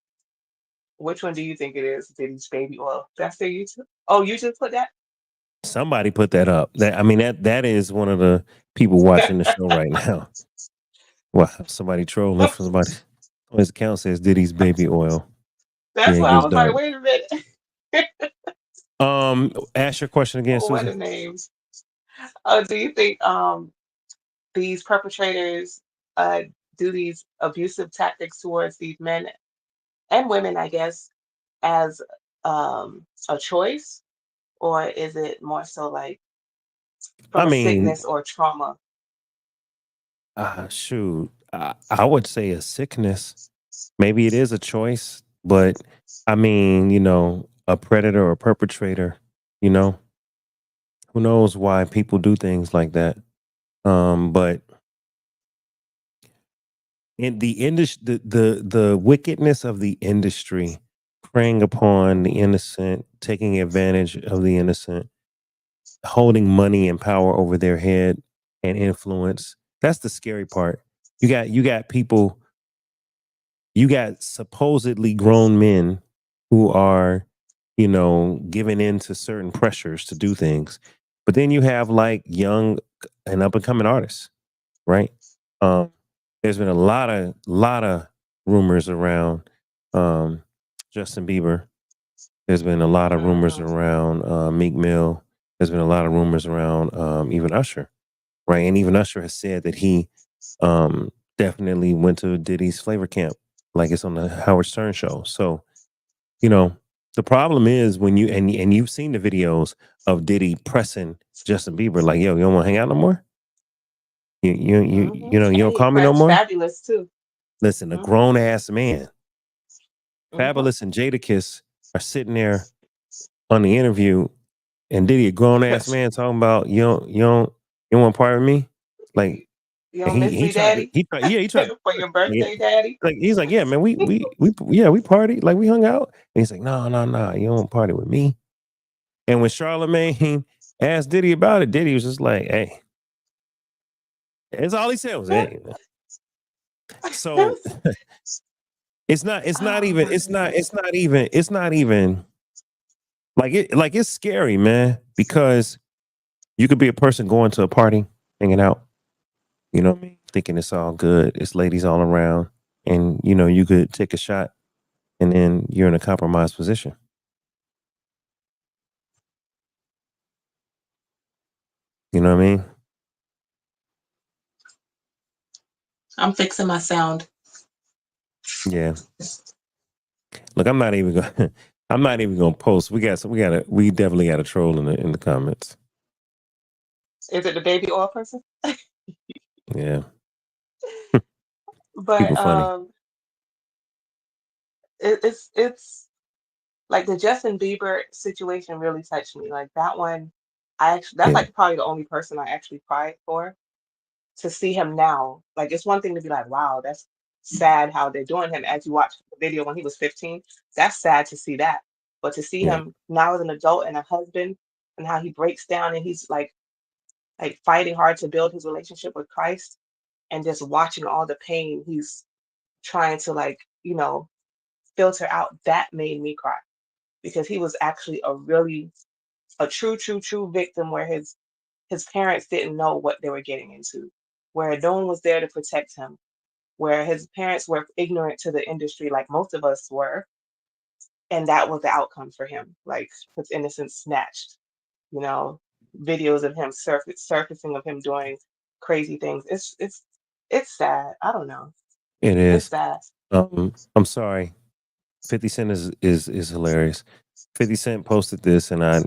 which one do you think it is? Diddy's baby oil. That's their YouTube. Oh, you just put that? Somebody put that up. That is one of the people watching the show right now. Wow, somebody trolling for somebody. On his account says Diddy's baby oil. Yeah, That's it why I gets was like, dark. wait a minute. Ask your question again, What are Susan. names? Do you think these perpetrators uh, do these abusive tactics towards these men and women, I guess, as a choice, or is it more so like I from a mean, sickness or trauma? shoot, I would say a sickness. Maybe it is a choice, but I mean, a predator or perpetrator, you know, who knows why people do things like that. But in the industry, the wickedness of the industry, preying upon the innocent, taking advantage of the innocent, holding money and power over their head and influence. That's the scary part. You got people, you got supposedly grown men who are, giving in to certain pressures to do things. But then you have like young and up and coming artists, right? Um, there's been a lot of rumors around um, Justin Bieber. There's been a lot of rumors Hmm. around Meek Mill. There's been a lot of rumors around even Usher, right? And even Usher has said that he um, definitely went to Diddy's flavor camp, like it's on the Howard Stern show. So you know, the problem is when and you've seen the videos of Diddy pressing Justin Bieber, like, yo, you don't want to hang out no more. You And don't he call me no pressed more. Fabulous too. Listen, a Hmm. grown ass man, Hmm. Fabulous and Jadakiss are sitting there on the interview, and Diddy, a grown ass man, talking about you don't want to part with me. Like, You And don't miss me, Daddy? he tried For your yeah, birthday, Daddy? like he's like, yeah, man, we partied, like we hung out. And he's like, no, you don't party with me. And when Charlemagne asked Diddy about it, Diddy was just like, hey. That's all he said was, hey. So it's not Oh even my goodness. like it's scary, man, because you could be a person going to a party, hanging out, you know what I mean? Thinking it's all good. It's ladies all around. And you could take a shot and then you're in a compromised position. You know what I mean? I'm fixing my sound. Yeah. Look, I'm not even gonna post. We definitely got a troll in the comments. Is it the baby oil person? Yeah. But People funny. it's like the Justin Bieber situation really touched me. Like that one, that's Yeah. like probably the only person I actually cried for. To see him now, like it's one thing to be like, wow, that's sad how they're doing him. As you watch the video when he was 15, that's sad to see that. But to see Yeah. him now as an adult and a husband, and how he breaks down and he's like fighting hard to build his relationship with Christ, and just watching all the pain he's trying to filter out, that made me cry because he was actually a true victim where his parents didn't know what they were getting into, where no one was there to protect him, where his parents were ignorant to the industry like most of us were, and that was the outcome for him, like his innocence snatched, you know, videos of him surfacing of him doing crazy things. It's sad. I don't know. It It's is. sad. I'm sorry. 50 Cent is hilarious. 50 Cent posted this and I'm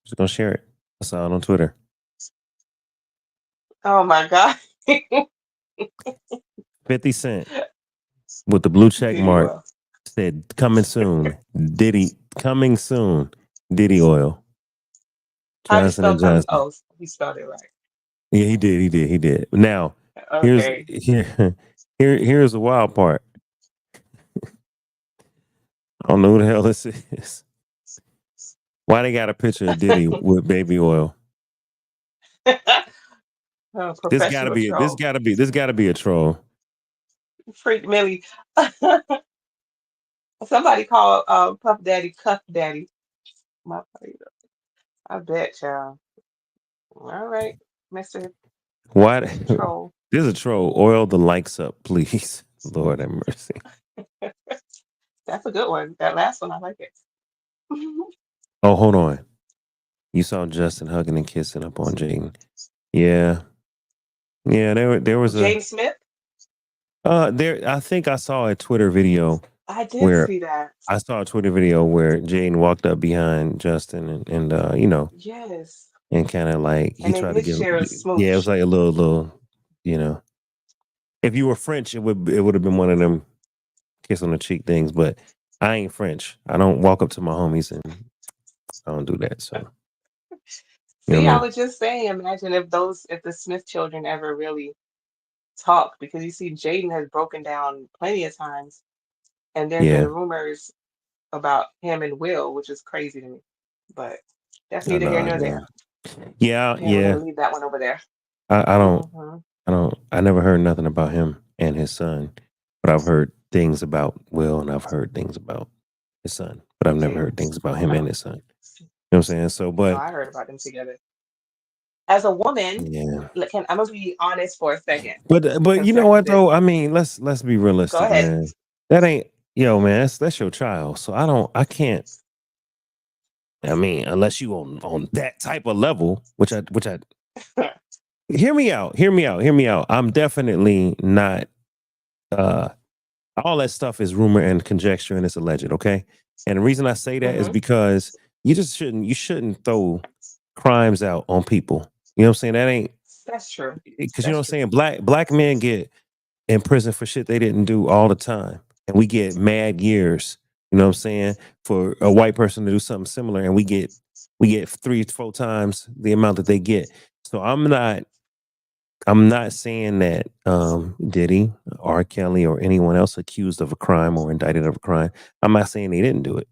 just gonna share it. I saw it on Twitter. Oh my God. 50 Cent with the blue check Diddy mark well. said coming soon. Diddy coming soon. Diddy oil. How do you Johnson spell and coming? Johnson. Oh, he spelled it right. Yeah, he did. Now, here's Okay. here's the wild part. I don't know who the hell this is. Why they got a picture of Diddy with baby oil? Oh, This gotta professional be troll. this gotta be a troll. Freak Millie. Somebody call Puff Daddy Cuff Daddy. My favorite. I bet y'all. All right, Mr. Why Troll. there's a troll. Oil the likes up, please. Lord have mercy. That's a good one. That last one, I like it. Oh, hold on. You saw Justin hugging and kissing up on Jaden. Yeah. Yeah, there was a James Smith? I think I saw a Twitter video I did where see that. I saw a Twitter video where Jaden walked up behind Justin and Yes. and kind of like he And they tried to did give share a yeah, it was smooch. like a little if you were French it would have been one of them kiss on the cheek things, but I ain't French. I don't walk up to my homies and I don't do that. So you know See, what I I mean? was just saying, imagine if the Smith children ever really talk, because you see Jaden has broken down plenty of times, and there's been Yeah. rumors about him and Will, which is crazy to me. But that's I neither here know, nor yeah. there. Yeah, Yeah, we're yeah. gonna leave that one over there. I don't Hmm. I never heard nothing about him and his son, but I've heard things about Will and I've heard things about his son, but I've never heard Jaden. things about Oh him and no. his son. You know what I'm saying? So, No, but I heard about them together. As a woman, yeah, I'm gonna be honest for a second but you know concerning what this. though? I mean, let's be Go realistic, ahead. man. That ain't man. That's your child. So I can't. I mean, unless you on that type of level, which I hear me out. I'm definitely not. All that stuff is rumor and conjecture and it's alleged, okay? And the reason I say that is Hmm. because you shouldn't throw crimes out on people. You know what I'm saying? That ain't That's true. because you know That's what true. I'm saying? Black men get in prison for shit they didn't do all the time. And we get mad years, you know what I'm saying, for a white person to do something similar and we get 3-4 times the amount that they get. So I'm not I'm not saying that Diddy, R. Kelly, or anyone else accused of a crime or indicted of a crime. I'm not saying they didn't do it.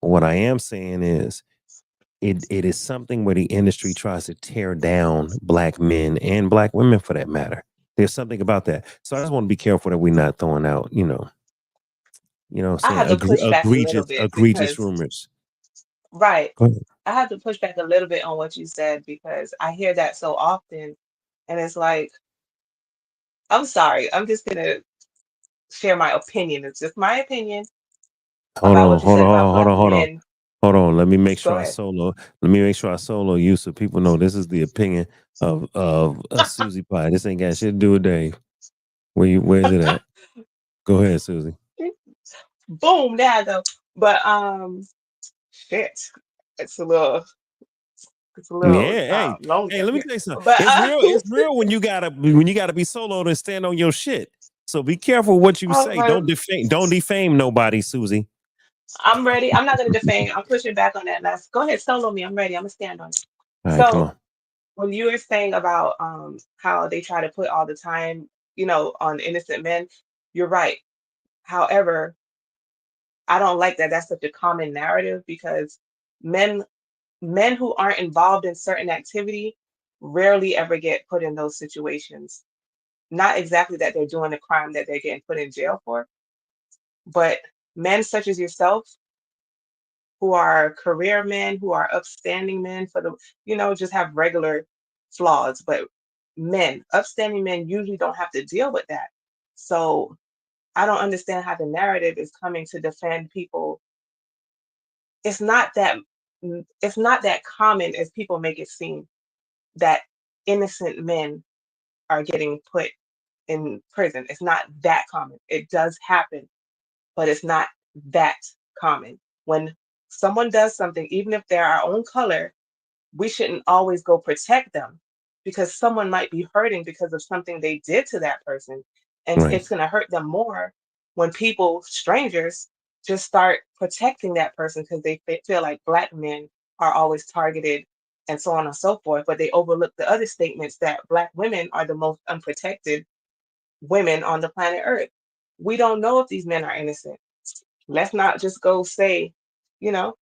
What I am saying is it is something where the industry tries to tear down black men and black women for that matter. There's something about that. So I just want to be careful that we're not throwing out, I saying have to push back a little bit egregious because, rumors. right, Go ahead. I have to push back a little bit on what you said because I hear that so often, and it's like, I'm sorry, I'm just gonna share my opinion. It's just my opinion Hold about on, what you hold said on, about hold on, black hold on. men. Hold on. Let me make Go sure I ahead. solo. Let me make sure I solo you so people know this is the opinion of Susie Pie. This ain't got shit to do with Dave. Where's it at? Go ahead, Susie. Boom, there I go. But shit, it's a little, it's a little Yeah, lonely hey, up let me here. tell you something. But It's real when you gotta be solo to stand on your shit. So be careful what you all say. right, Don't defame nobody, Susie. I'm ready. I'm not gonna defame. I'm pushing back on that last. Go ahead, solo me. I'm ready. I'm gonna stand on it. All right, come So on. when you were saying about how they try to put all the time, on innocent men, you're right. However, I don't like that that's such a common narrative because men men who aren't involved in certain activity rarely ever get put in those situations. Not exactly that they're doing a crime that they're getting put in jail for, but men such as yourself who are career men, who are upstanding men for the, just have regular flaws, but upstanding men usually don't have to deal with that. So I don't understand how the narrative is coming to defend people. It's not that it's not that common as people make it seem that innocent men are getting put in prison. It's not that common. It does happen, but it's not that common. When someone does something, even if they're our own color, we shouldn't always go protect them because someone might be hurting because of something they did to that person. And Right. it's going to hurt them more when people, strangers, just start protecting that person because they feel like black men are always targeted and so on and so forth. But they overlook the other statements that black women are the most unprotected women on the planet Earth. We don't know if these men are innocent. Let's not just go say, you know,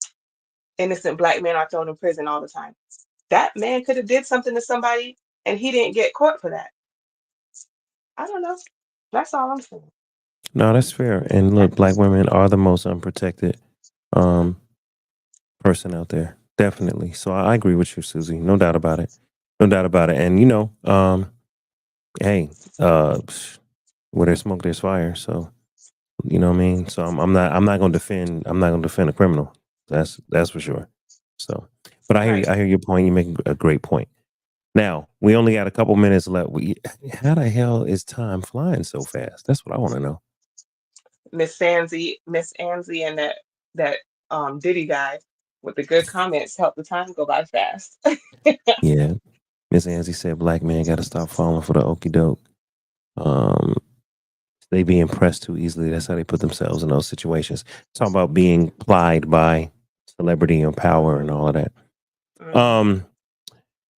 innocent black men are thrown in prison all the time. That man could have did something to somebody and he didn't get caught for that. I don't know. That's all I'm saying. No, that's fair. And look, black women are the most unprotected um person out there. Definitely. So I agree with you, Susie. No doubt about it. No doubt about it. And hey, where there's smoke, there's fire. So you know what I mean? So I'm not gonna defend a criminal. That's for sure. So but Right. I hear your point. You make a great point. Now, we only got a couple minutes left. How the hell is time flying so fast? That's what I want to know. Miss Anzi, and that Diddy guy with the good comments helped the time go by fast. Yeah. Miss Angie said black men gotta stop falling for the okie doke. Um they be impressed too easily. That's how they put themselves in those situations. Talking about being plied by celebrity and power and all of that. Mhm, Um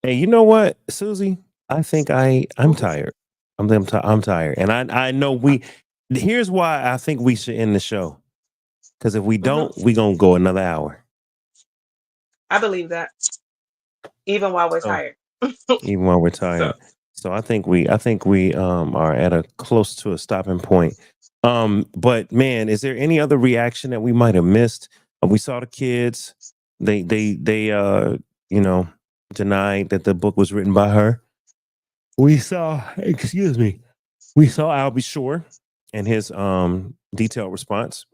Hey, you know what, Susie? I think I'm mhm. tired. I'm tired, and I know we. Here's why I think we should end the show. Because if we Mhm. don't, we gonna go another hour. I believe that, even while we're So tired. even while we're So tired, so I think we are at a close to a stopping point. But man, is there any other reaction that we might have missed? We saw the kids. They you know denied that the book was written by her. We saw, excuse me, we saw Albie Shore and his detailed response.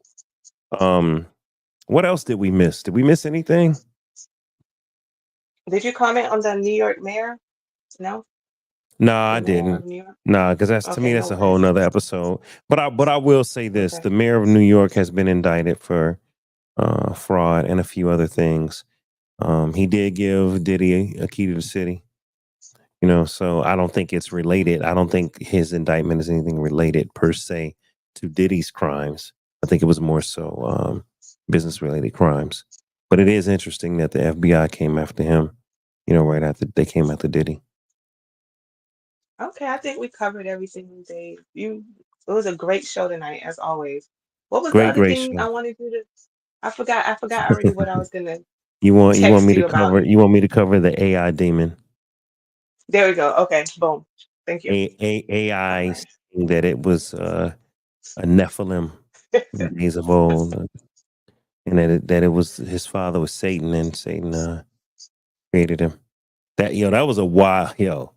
Um, what else did we miss? Did we miss anything? did you comment on the New York mayor? No? Nah, The I mayor of didn't. New York? Nah, because that's to me Okay, no that's a whole worries. nother episode. But I will say this: Okay. the mayor of New York has been indicted for fraud and a few other things. He did give Diddy a key to the city. So I don't think it's related. I don't think his indictment is anything related per se to Diddy's crimes. I think it was more so business related crimes. But it is interesting that the FBI came after him, right after they came after Diddy. Okay, I think we covered everything, Dave. It was a great show tonight, as always. What was the Great, other great thing show. I wanted you to? I forgot already what I was gonna You want text me to you about. cover the AI demon? There we go. Okay, boom. Thank you. All AI right. saying that it was a Nephilim in days of old, and that it was his father was Satan, and Satan created him. That was a wild yo,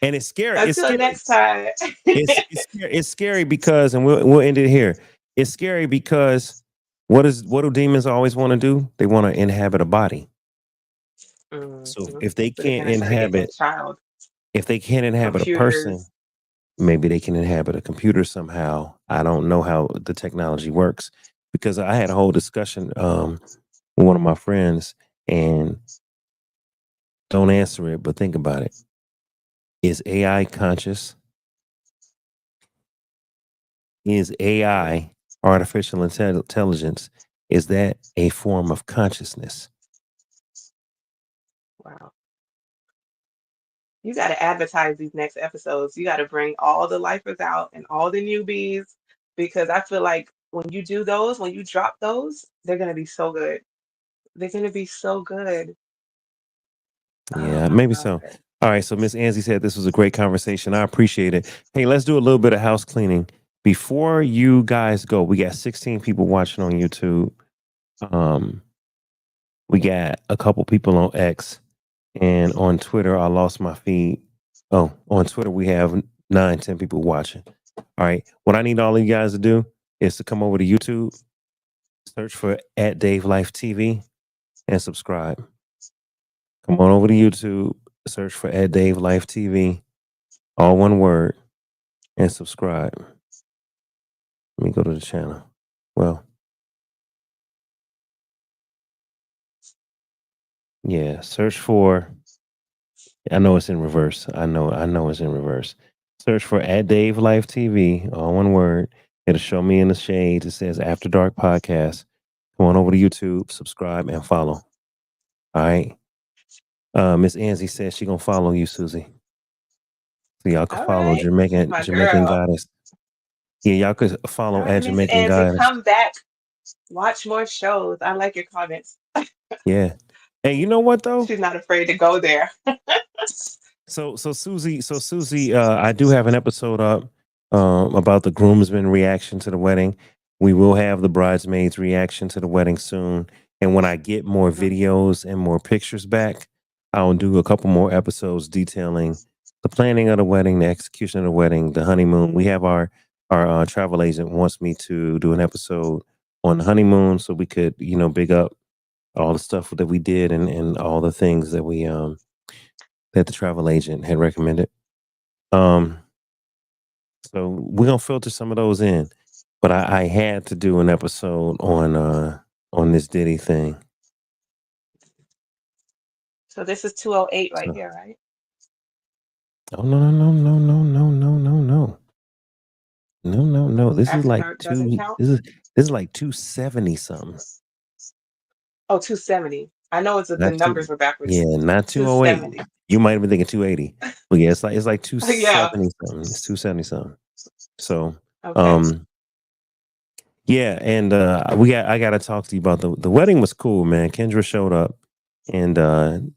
and it's scary. It's Until scary. next time. It's scary because, and we'll end it here. It's scary because what do demons always want to do? They want to inhabit a body. So Mhm. if they So they're can't gonna try to get inhabit that child. a person, Computers. maybe they can inhabit a computer somehow. I don't know how the technology works because I had a whole discussion with one of my friends, and don't answer it, but think about it. Is AI conscious? Is AI, artificial intelligence, is that a form of consciousness? Wow. You got to advertise these next episodes. You got to bring all the lifers out and all the newbies because I feel like when you do those, when you drop those, they're gonna be so good. They're gonna be so good. Oh Yeah, my maybe so. God. All right, so Miss Angie said this was a great conversation. I appreciate it. Hey, let's do a little bit of house cleaning. Before you guys go, we got 16 people watching on YouTube. Um, we got a couple people on X, and on Twitter, I lost my feed. Oh, on Twitter, we have 9, 10 people watching. All right. What I need all of you guys to do is to come over to YouTube, search for @DaveLifeTV, and subscribe. Come on over to YouTube, search for @DaveLifeTV, all one word, and subscribe. Let me go to the channel. Well, yeah, search for, I know it's in reverse. I know it's in reverse. Search for @DaveLifeTV, all one word. It'll show me in the shades. It says After Dark Podcast. Come on over to YouTube, subscribe, and follow. All right. Miss Angie says she gonna follow you, Susie. So y'all can All follow right. Jamaican My Jamaican girl. Goddess. Yeah, y'all could follow All right, at Miss Jamaican Angie, Goddess. come back. Watch more shows. I like your comments. Yeah. Hey, you know what though? She's not afraid to go there. So Susie, I do have an episode up about the groomsmen reaction to the wedding. We will have the bridesmaids reaction to the wedding soon. And when I get more videos and more pictures back, I'll do a couple more episodes detailing the planning of the wedding, the execution of the wedding, the honeymoon. We have our travel agent wants me to do an episode on the honeymoon so we could, big up all the stuff that we did and all the things that we that the travel agent had recommended. Um, so we're gonna filter some of those in. But I had to do an episode on this Diddy thing. So this is 208 right So, here, right? oh no. No. This is After like dark doesn't count? this is like 270 something. Oh, 270. I know it's that the Not two numbers were backwards. Yeah, not 208. 270. You might have been thinking 280. But yeah, it's like Yeah. 270 something. It's 270 something. So Okay. yeah, and I gotta talk to you about the wedding was cool, man. Kendra showed up, and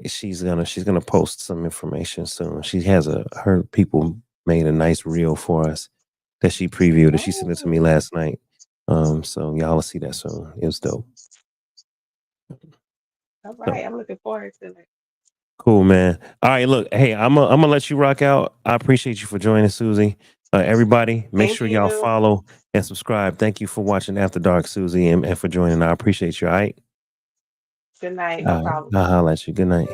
she's gonna post some information soon. She has her people made a nice reel for us that she previewed, and she sent it to me Oh, last night. So y'all will see that soon. It was dope. all So right. I'm looking forward to it. cool, man. All right, look, hey, I'm gonna let you rock out. I appreciate you for joining, Susie. Everybody, make Thank sure y'all you. follow and subscribe. Thank you for watching After Dark, Susie, and for joining. I appreciate you. All right. Good night. No All right. problem. I'll holler at you. Good night.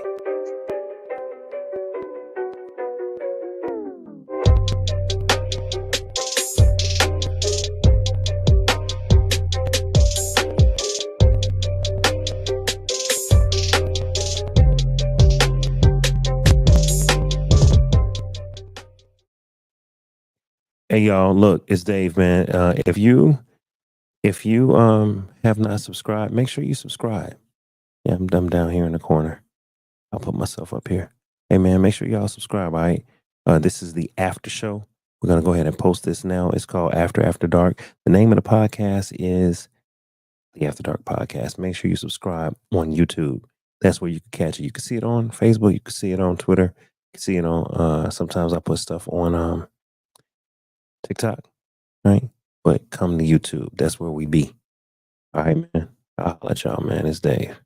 Hey y'all, look, it's Dave, man. If you have not subscribed, make sure you subscribe. Yeah, I'm down here in the corner. I'll put myself up here. Hey, man, make sure y'all subscribe, all right? This is the after show. We're going to go ahead and post this now. It's called After Dark. The name of the podcast is the After Dark Podcast. Make sure you subscribe on YouTube. That's where you can catch it. You can see it on Facebook. You can see it on Twitter. You can see it on, sometimes I put stuff on TikTok, right? But come to YouTube. That's where we be. All right, man. I'll let y'all, man. It's Dave.